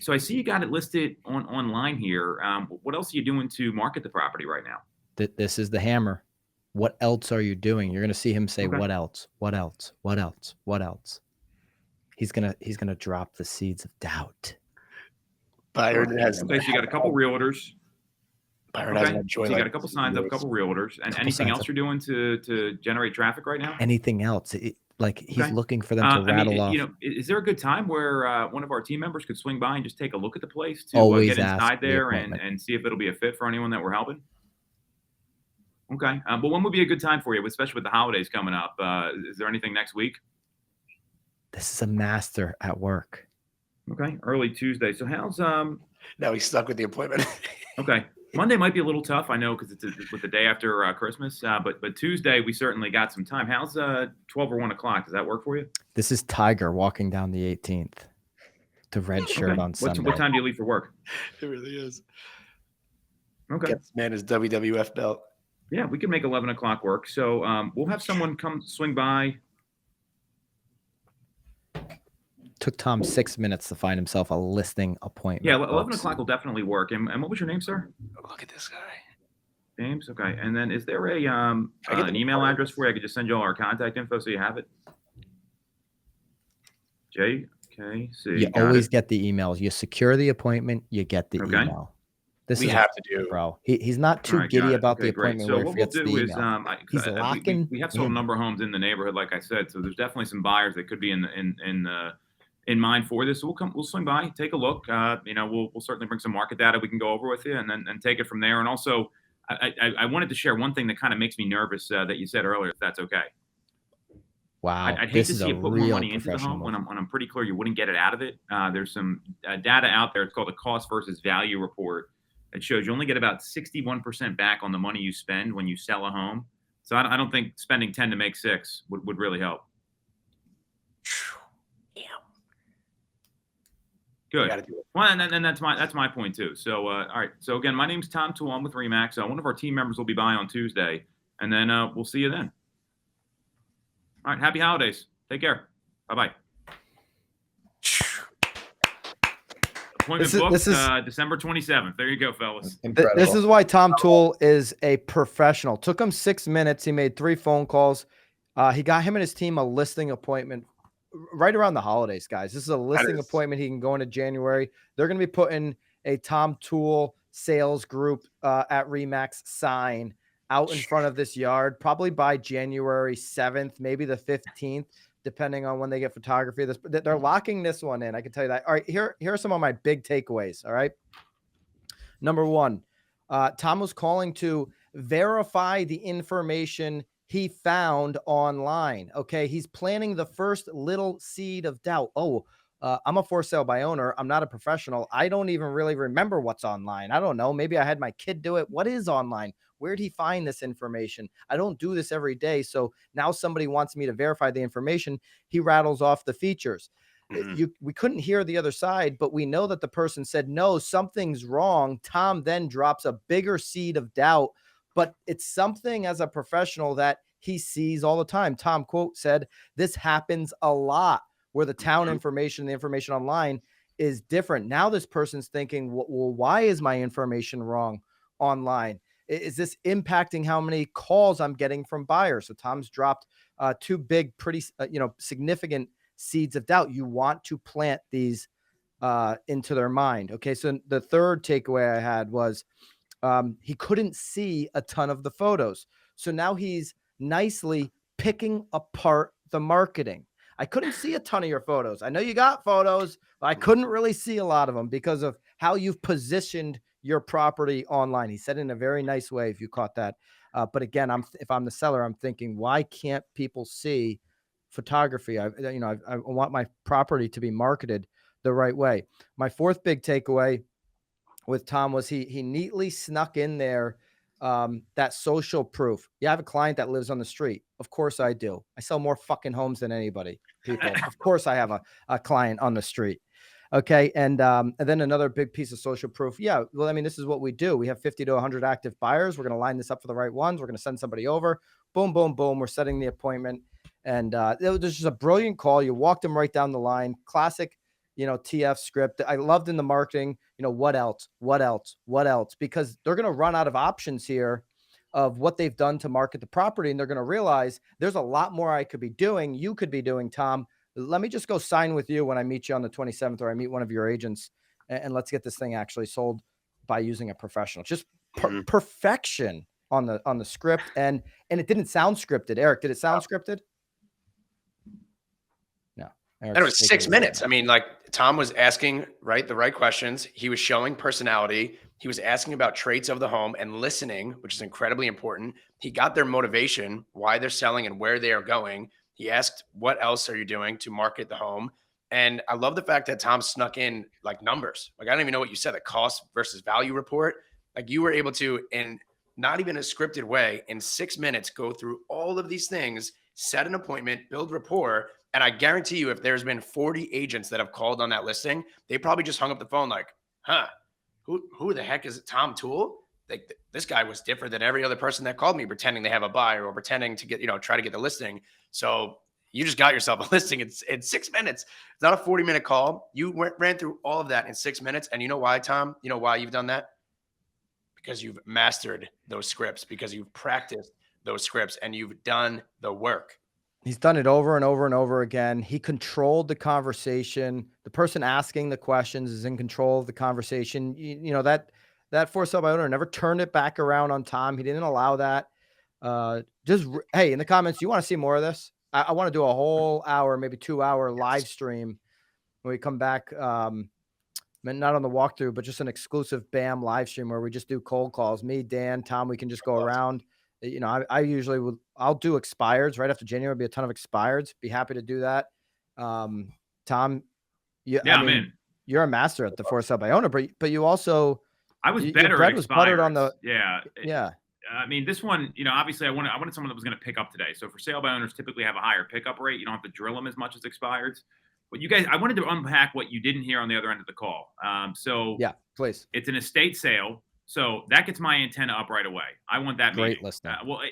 So I see you got it listed online here. What else are you doing to market the property right now? This is the hammer. What else are you doing? You're going to see him say, Okay. what else? What else? What else? What else? He's gonna drop the seeds of doubt. Byron has. Okay, so you got a couple realtors. Byron Okay, hasn't enjoyed. so you got a couple signs up, a couple realtors, and anything else you're doing to generate traffic right now? Anything else? He's Okay. looking for them to rattle off. Is there a good time where one of our team members could swing by and just take a look at the place to Always get ask inside for the there appointment. and see if it'll be a fit for anyone that we're helping? Okay, but when would be a good time for you, especially with the holidays coming up? Is there anything next week? This is a master at work. Okay, early Tuesday. So how's Now he's stuck with the appointment. Okay, Monday might be a little tough, I know, because it's with the day after Christmas. But Tuesday we certainly got some time. How's 12 or 1 o'clock? Does that work for you? This is Tiger walking down the 18th. The red shirt Okay. on Sunday. What time do you leave for work? It really is. Okay. Get this man his WWF belt. Yeah, we can make 11 o'clock work. So we'll have someone come swing by. Took Tom 6 minutes to find himself a listing appointment. Yeah, 11 folks. o'clock will definitely work. And what was your name, sir? Look at this guy. James. Okay. And then is there a I get an the email card. address for you? I could just send you all our contact info so you have it. JKC. You got always it. get the emails. You secure the appointment, you get the Okay. email. This We is have to do. bro. He's not too All right, giddy got it. about the Okay, great. appointment So where he what we'll forgets the do is email. He's locking we have sold a in. number of homes in the neighborhood, like I said. So there's definitely some buyers that could be in mind for this. So we'll swing by, take a look. We'll certainly bring some market data we can go over with you, and then take it from there. And also, I wanted to share one thing that kind of makes me nervous that you said earlier, if that's okay. Wow, I'd hate this to is see a you put more real money into the professional home when move. I'm pretty clear you wouldn't get it out of it. There's some data out there. It's called the cost versus value report. It shows you only get about 61% back on the money you spend when you sell a home. So I don't think spending 10 to make 6 would really help. Yeah. Good. Gotta do it. Well, and that's my point too. So all right. So again, my name's Tom Toole. I'm with Remax. One of our team members will be by on Tuesday, and then we'll see you then. All right. Happy holidays. Take care. Bye-bye. Appointment booked December 27th. There you go, fellas. Incredible. This is why Tom Toole is a professional. Took him 6 minutes. He made 3 phone calls. He got him and his team a listing appointment right around the holidays, guys. This is a listing appointment. He can go into January. They're going to be putting a Tom Toole sales group at Remax sign out in front of this yard, probably by January 7th, maybe the 15th. depending on when they get photography. They're locking this one in. I can tell you that. All right, here are some of my big takeaways. All right. Number one, Tom was calling to verify the information he found online. Okay. He's planting the first little seed of doubt. Oh, I'm a for sale by owner. I'm not a professional. I don't even really remember what's online. I don't know. Maybe I had my kid do it. What is online? Where'd he find this information? I don't do this every day. So now somebody wants me to verify the information. He rattles off the features. We couldn't hear the other side, but we know that the person said, no, something's wrong. Tom then drops a bigger seed of doubt, but it's something as a professional that he sees all the time. Tom, quote, said, this happens a lot where the town information, the information online is different. Now this person's thinking, well, why is my information wrong online? Is this impacting how many calls I'm getting from buyers? So Tom's dropped two big, pretty, significant seeds of doubt. You want to plant these into their mind. Okay. So the third takeaway I had was he couldn't see a ton of the photos. So now he's nicely picking apart the marketing. I couldn't see a ton of your photos. I know you got photos, but I couldn't really see a lot of them because of how you've positioned your property online. He said it in a very nice way, if you caught that. But again, if I'm the seller, I'm thinking, why can't people see photography? I want my property to be marketed the right way. My fourth big takeaway with Tom was he neatly snuck in there that social proof. Yeah, I have a client that lives on the street. Of course I do. I sell more fucking homes than anybody, people. Of course I have a client on the street. Okay. And then another big piece of social proof. Yeah. Well, I mean, this is what we do. We have 50 to 100 active buyers. We're going to line this up for the right ones. We're going to send somebody over. Boom, boom, boom. We're setting the appointment. And it was just a brilliant call. You walked them right down the line. Classic, TF script. I loved in the marketing, what else? Because they're going to run out of options here of what they've done to market the property. And they're going to realize there's a lot more I could be doing. You could be doing, Tom. Let me just go sign with you when I meet you on the 27th, or I meet one of your agents, and let's get this thing actually sold by using a professional. Just perfection on the script. And it didn't sound scripted. Eric, did it sound scripted? No. And it was 6 minutes. I mean, like, Tom was asking the right questions. He was showing personality. He was asking about traits of the home and listening, which is incredibly important. He got their motivation, why they're selling and where they are going. He asked, what else are you doing to market the home? And I love the fact that Tom snuck in like numbers. Like, I don't even know what you said, the cost versus value report. Like, you were able to, in not even a scripted way, in 6 minutes, go through all of these things, set an appointment, build rapport. And I guarantee you, if there's been 40 agents that have called on that listing, they probably just hung up the phone like, who the heck is Tom Toole? Like, this guy was different than every other person that called me, pretending they have a buyer or pretending to get, try to get the listing. So you just got yourself a listing in 6 minutes. It's not a 40-minute call. You ran through all of that in 6 minutes. And you know why, Tom? You know why you've done that? Because you've mastered those scripts, because you've practiced those scripts, and you've done the work. He's done it over and over and over again. He controlled the conversation. The person asking the questions is in control of the conversation. That for sale by owner never turned it back around on Tom. He didn't allow that. Hey, in the comments, you want to see more of this? I want to do a whole hour, maybe 2 hour live stream when we come back. Not on the walkthrough, but just an exclusive BAM live stream where we just do cold calls. Me, Dan, Tom, we can just go around. I usually I'll do expireds right after January. Be a ton of expireds. Be happy to do that. Tom, I'm in. You're a master at the for sale by owner, but you also, I was better. Your bread was buttered on the yeah. I mean, this one, obviously I wanted someone that was going to pick up today. So for sale by owners, typically have a higher pickup rate. You don't have to drill them as much as expireds. But you guys, I wanted to unpack what you didn't hear on the other end of the call. So yeah, please. It's an estate sale. So that gets my antenna up right away. I want that great meeting. Listing.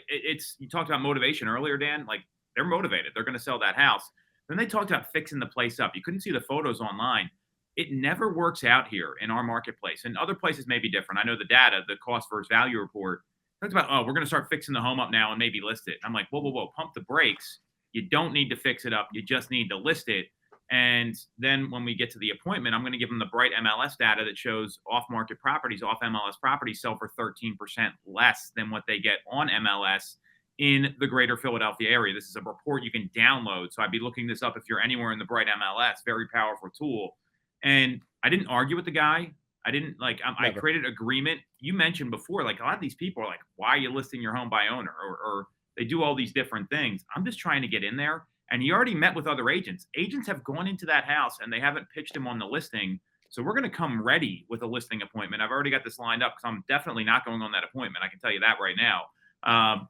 It's you talked about motivation earlier, Dan. Like, they're motivated. They're going to sell that house. Then they talked about fixing the place up. You couldn't see the photos online. It never works out here in our marketplace. And other places may be different. I know the data, the cost versus value report, talks about, we're going to start fixing the home up now and maybe list it. I'm like, whoa, pump the brakes. You don't need to fix it up. You just need to list it. And then when we get to the appointment, I'm going to give them the bright MLS data that shows off-market properties, off MLS properties sell for 13% less than what they get on MLS. in the greater Philadelphia area. This is a report you can download. So I'd be looking this up if you're anywhere in the bright MLS. Very powerful tool. And I didn't argue with the guy. I didn't I created agreement. You mentioned before, like a lot of these people are like, why are you listing your home by owner? Or they do all these different things. I'm just trying to get in there. And he already met with other agents. Agents have gone into that house and they haven't pitched him on the listing. So we're going to come ready with a listing appointment. I've already got this lined up because I'm definitely not going on that appointment. I can tell you that right now.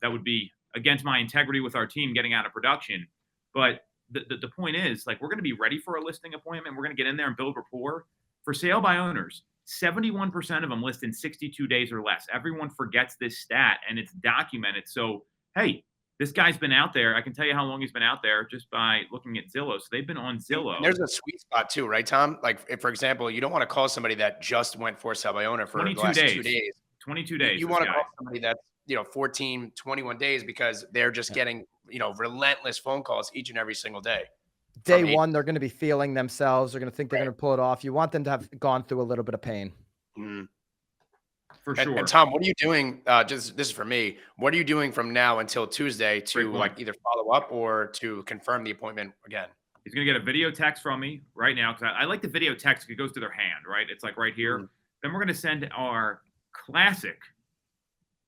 That would be against my integrity with our team getting out of production. But the point is, like, we're going to be ready for a listing appointment. We're going to get in there and build rapport. For sale by owners, 71% of them list in 62 days or less. Everyone forgets this stat, and it's documented. So, hey, this guy's been out there. I can tell you how long he's been out there just by looking at Zillow. So they've been on Zillow. And there's a sweet spot too, right, Tom? Like, if, for example, you don't want to call somebody that just went for sale by owner for the last 2 days. 22 days. You want to call somebody that's, 14, 21 days because they're just getting, relentless phone calls each and every single day. Day one, they're going to be feeling themselves. They're going to think they're going to pull it off. You want them to have gone through a little bit of pain. For sure. And Tom, what are you doing? This is for me. What are you doing from now until Tuesday to either follow up or to confirm the appointment again? He's going to get a video text from me right now because I like the video text. It goes to their hand, right? It's like right here. Then we're going to send our classic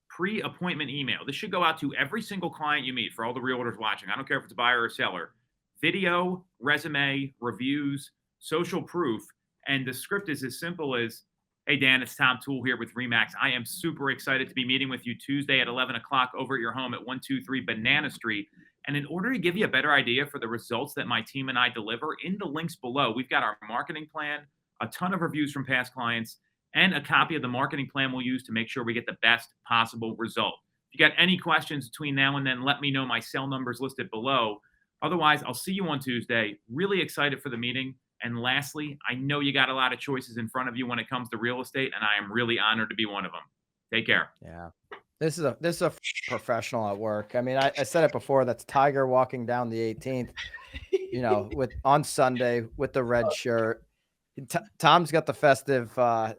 pre-appointment email. This should go out to every single client you meet for all the realtors watching. I don't care if it's a buyer or seller. Video, resume, reviews, social proof. And the script is as simple as, hey, Dan, it's Toole here with RE/MAX. I am super excited to be meeting with you Tuesday at 11 o'clock over at your home at 123 Banana Street. And in order to give you a better idea for the results that my team and I deliver, in the links below, we've got our marketing plan, a ton of reviews from past clients, and a copy of the marketing plan we'll use to make sure we get the best possible result. If you got any questions between now and then, let me know. My cell number's listed below. Otherwise, I'll see you on Tuesday. Really excited for the meeting. And lastly, I know you got a lot of choices in front of you when it comes to real estate, and I am really honored to be one of them. Take care. Yeah. This is a professional at work. I mean, I said it before. That's Tiger walking down the 18th, on Sunday with the red shirt. Tom's got the festive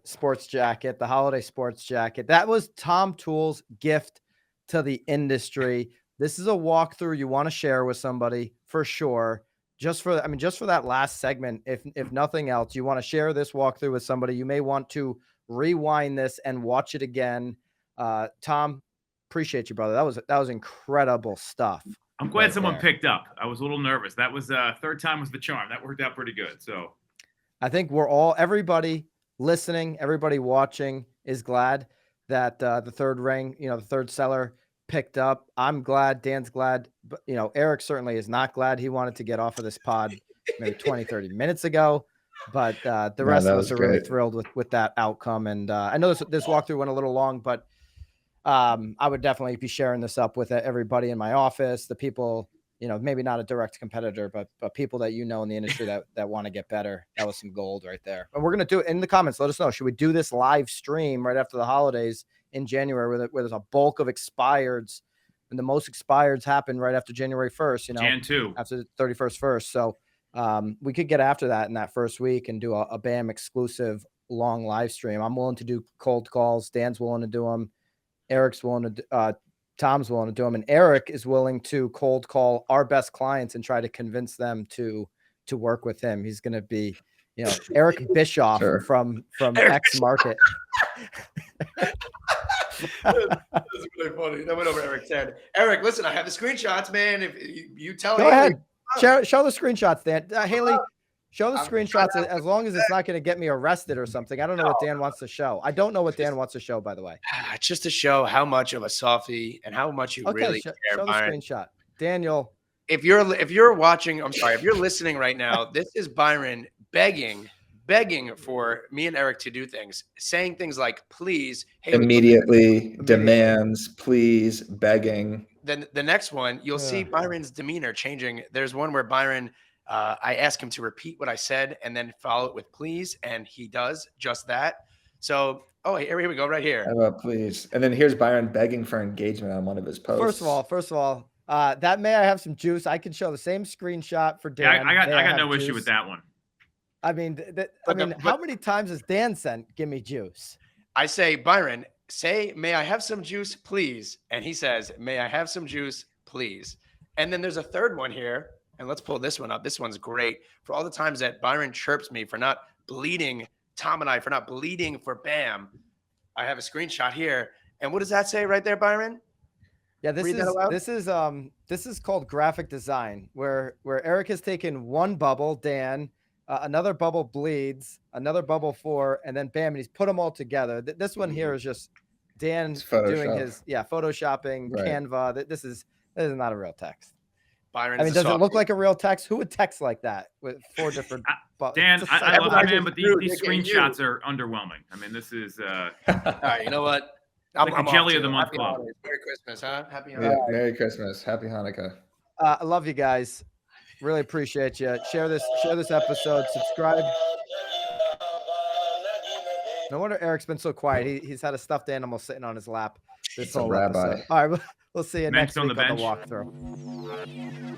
sports jacket, the holiday sports jacket. That was Tom Toole's gift to the industry. This is a walkthrough you want to share with somebody for sure. Just for that last segment, if nothing else, you want to share this walkthrough with somebody. You may want to rewind this and watch it again. Tom, appreciate you, brother. That was incredible stuff. I'm glad someone picked up. I was a little nervous. That was third time was the charm. That worked out pretty good. So I think everybody listening, everybody watching is glad that the third ring, the third seller picked up. I'm glad. Dan's glad. But, Eric certainly is not glad. He wanted to get off of this pod maybe 20, 30 minutes ago. But the rest of us are really thrilled with that outcome. And I know this walkthrough went a little long, but I would definitely be sharing this up with everybody in my office, the people, maybe not a direct competitor, but people that in the industry that want to get better. That was some gold right there. And we're going to do it in the comments. Let us know. Should we do this live stream right after the holidays in January where there's a bulk of expireds, and the most expireds happen right after January 1st, Jan 2. After the 31st first. So we could get after that in that first week and do a BAM exclusive long live stream. I'm willing to do cold calls. Dan's willing to do them. Eric's willing to Tom's willing to do them, and Eric is willing to cold call our best clients and try to convince them to work with him. He's going to be, Eric Bischoff from X Market. That's really funny. That went over Eric's head. Eric, listen, I have the screenshots, man. If you tell Go ahead. Show the screenshots, Dan. Haley, show the screenshots as long as it's not going to get me arrested or something. I don't know what Dan wants to show. I don't know what Dan wants to show, by the way. It's just to show how much of a softie and how much you really care. Show the screenshot. Daniel. If you're watching, I'm sorry, if you're listening right now, this is Byron begging for me and Eric to do things, saying things like, please. Hey, immediately, demands, please, begging. Then the next one, you'll see Byron's demeanor changing. There's one where Byron, I ask him to repeat what I said and then follow it with please, and he does just that. So, here we go, right here. How about please? And then here's Byron begging for engagement on one of his posts. First of all, that may I have some juice. I can show the same screenshot for Dan. Yeah, I got no issue with that one. I mean, how many times has Dan sent, give me juice? I say, Byron, say, "May I have some juice, please?" And he says, "May I have some juice, please?" And then there's a third one here. And let's pull this one up. This one's great. For all the times that Byron chirps me for not bleeding, Tom and I for not bleeding for Bam. I have a screenshot here. And what does that say right there, Byron? Yeah, Read that aloud. this is called graphic design, where Eric has taken one bubble, Dan, another bubble bleeds, another bubble 4, and then bam, and he's put them all together. This one here is just Dan doing his photoshopping, Right. Canva. This is not a real text. Byron, I mean, does it look like a real text? Who would text like that with 4 different? Dan, I love you, man, but Thru, these screenshots are underwhelming. I mean, this is all right, you know what? like the jelly of the month club. Holidays. Merry Christmas, huh? Happy Yeah, holidays. Merry Christmas. Happy Hanukkah. I love you guys. Really appreciate you. Share this episode. Subscribe. No wonder Eric's been so quiet. He's had a stuffed animal sitting on his lap this It's a whole rabbi. episode. All right, we'll see you Bench next on week the on the bench. walkthrough.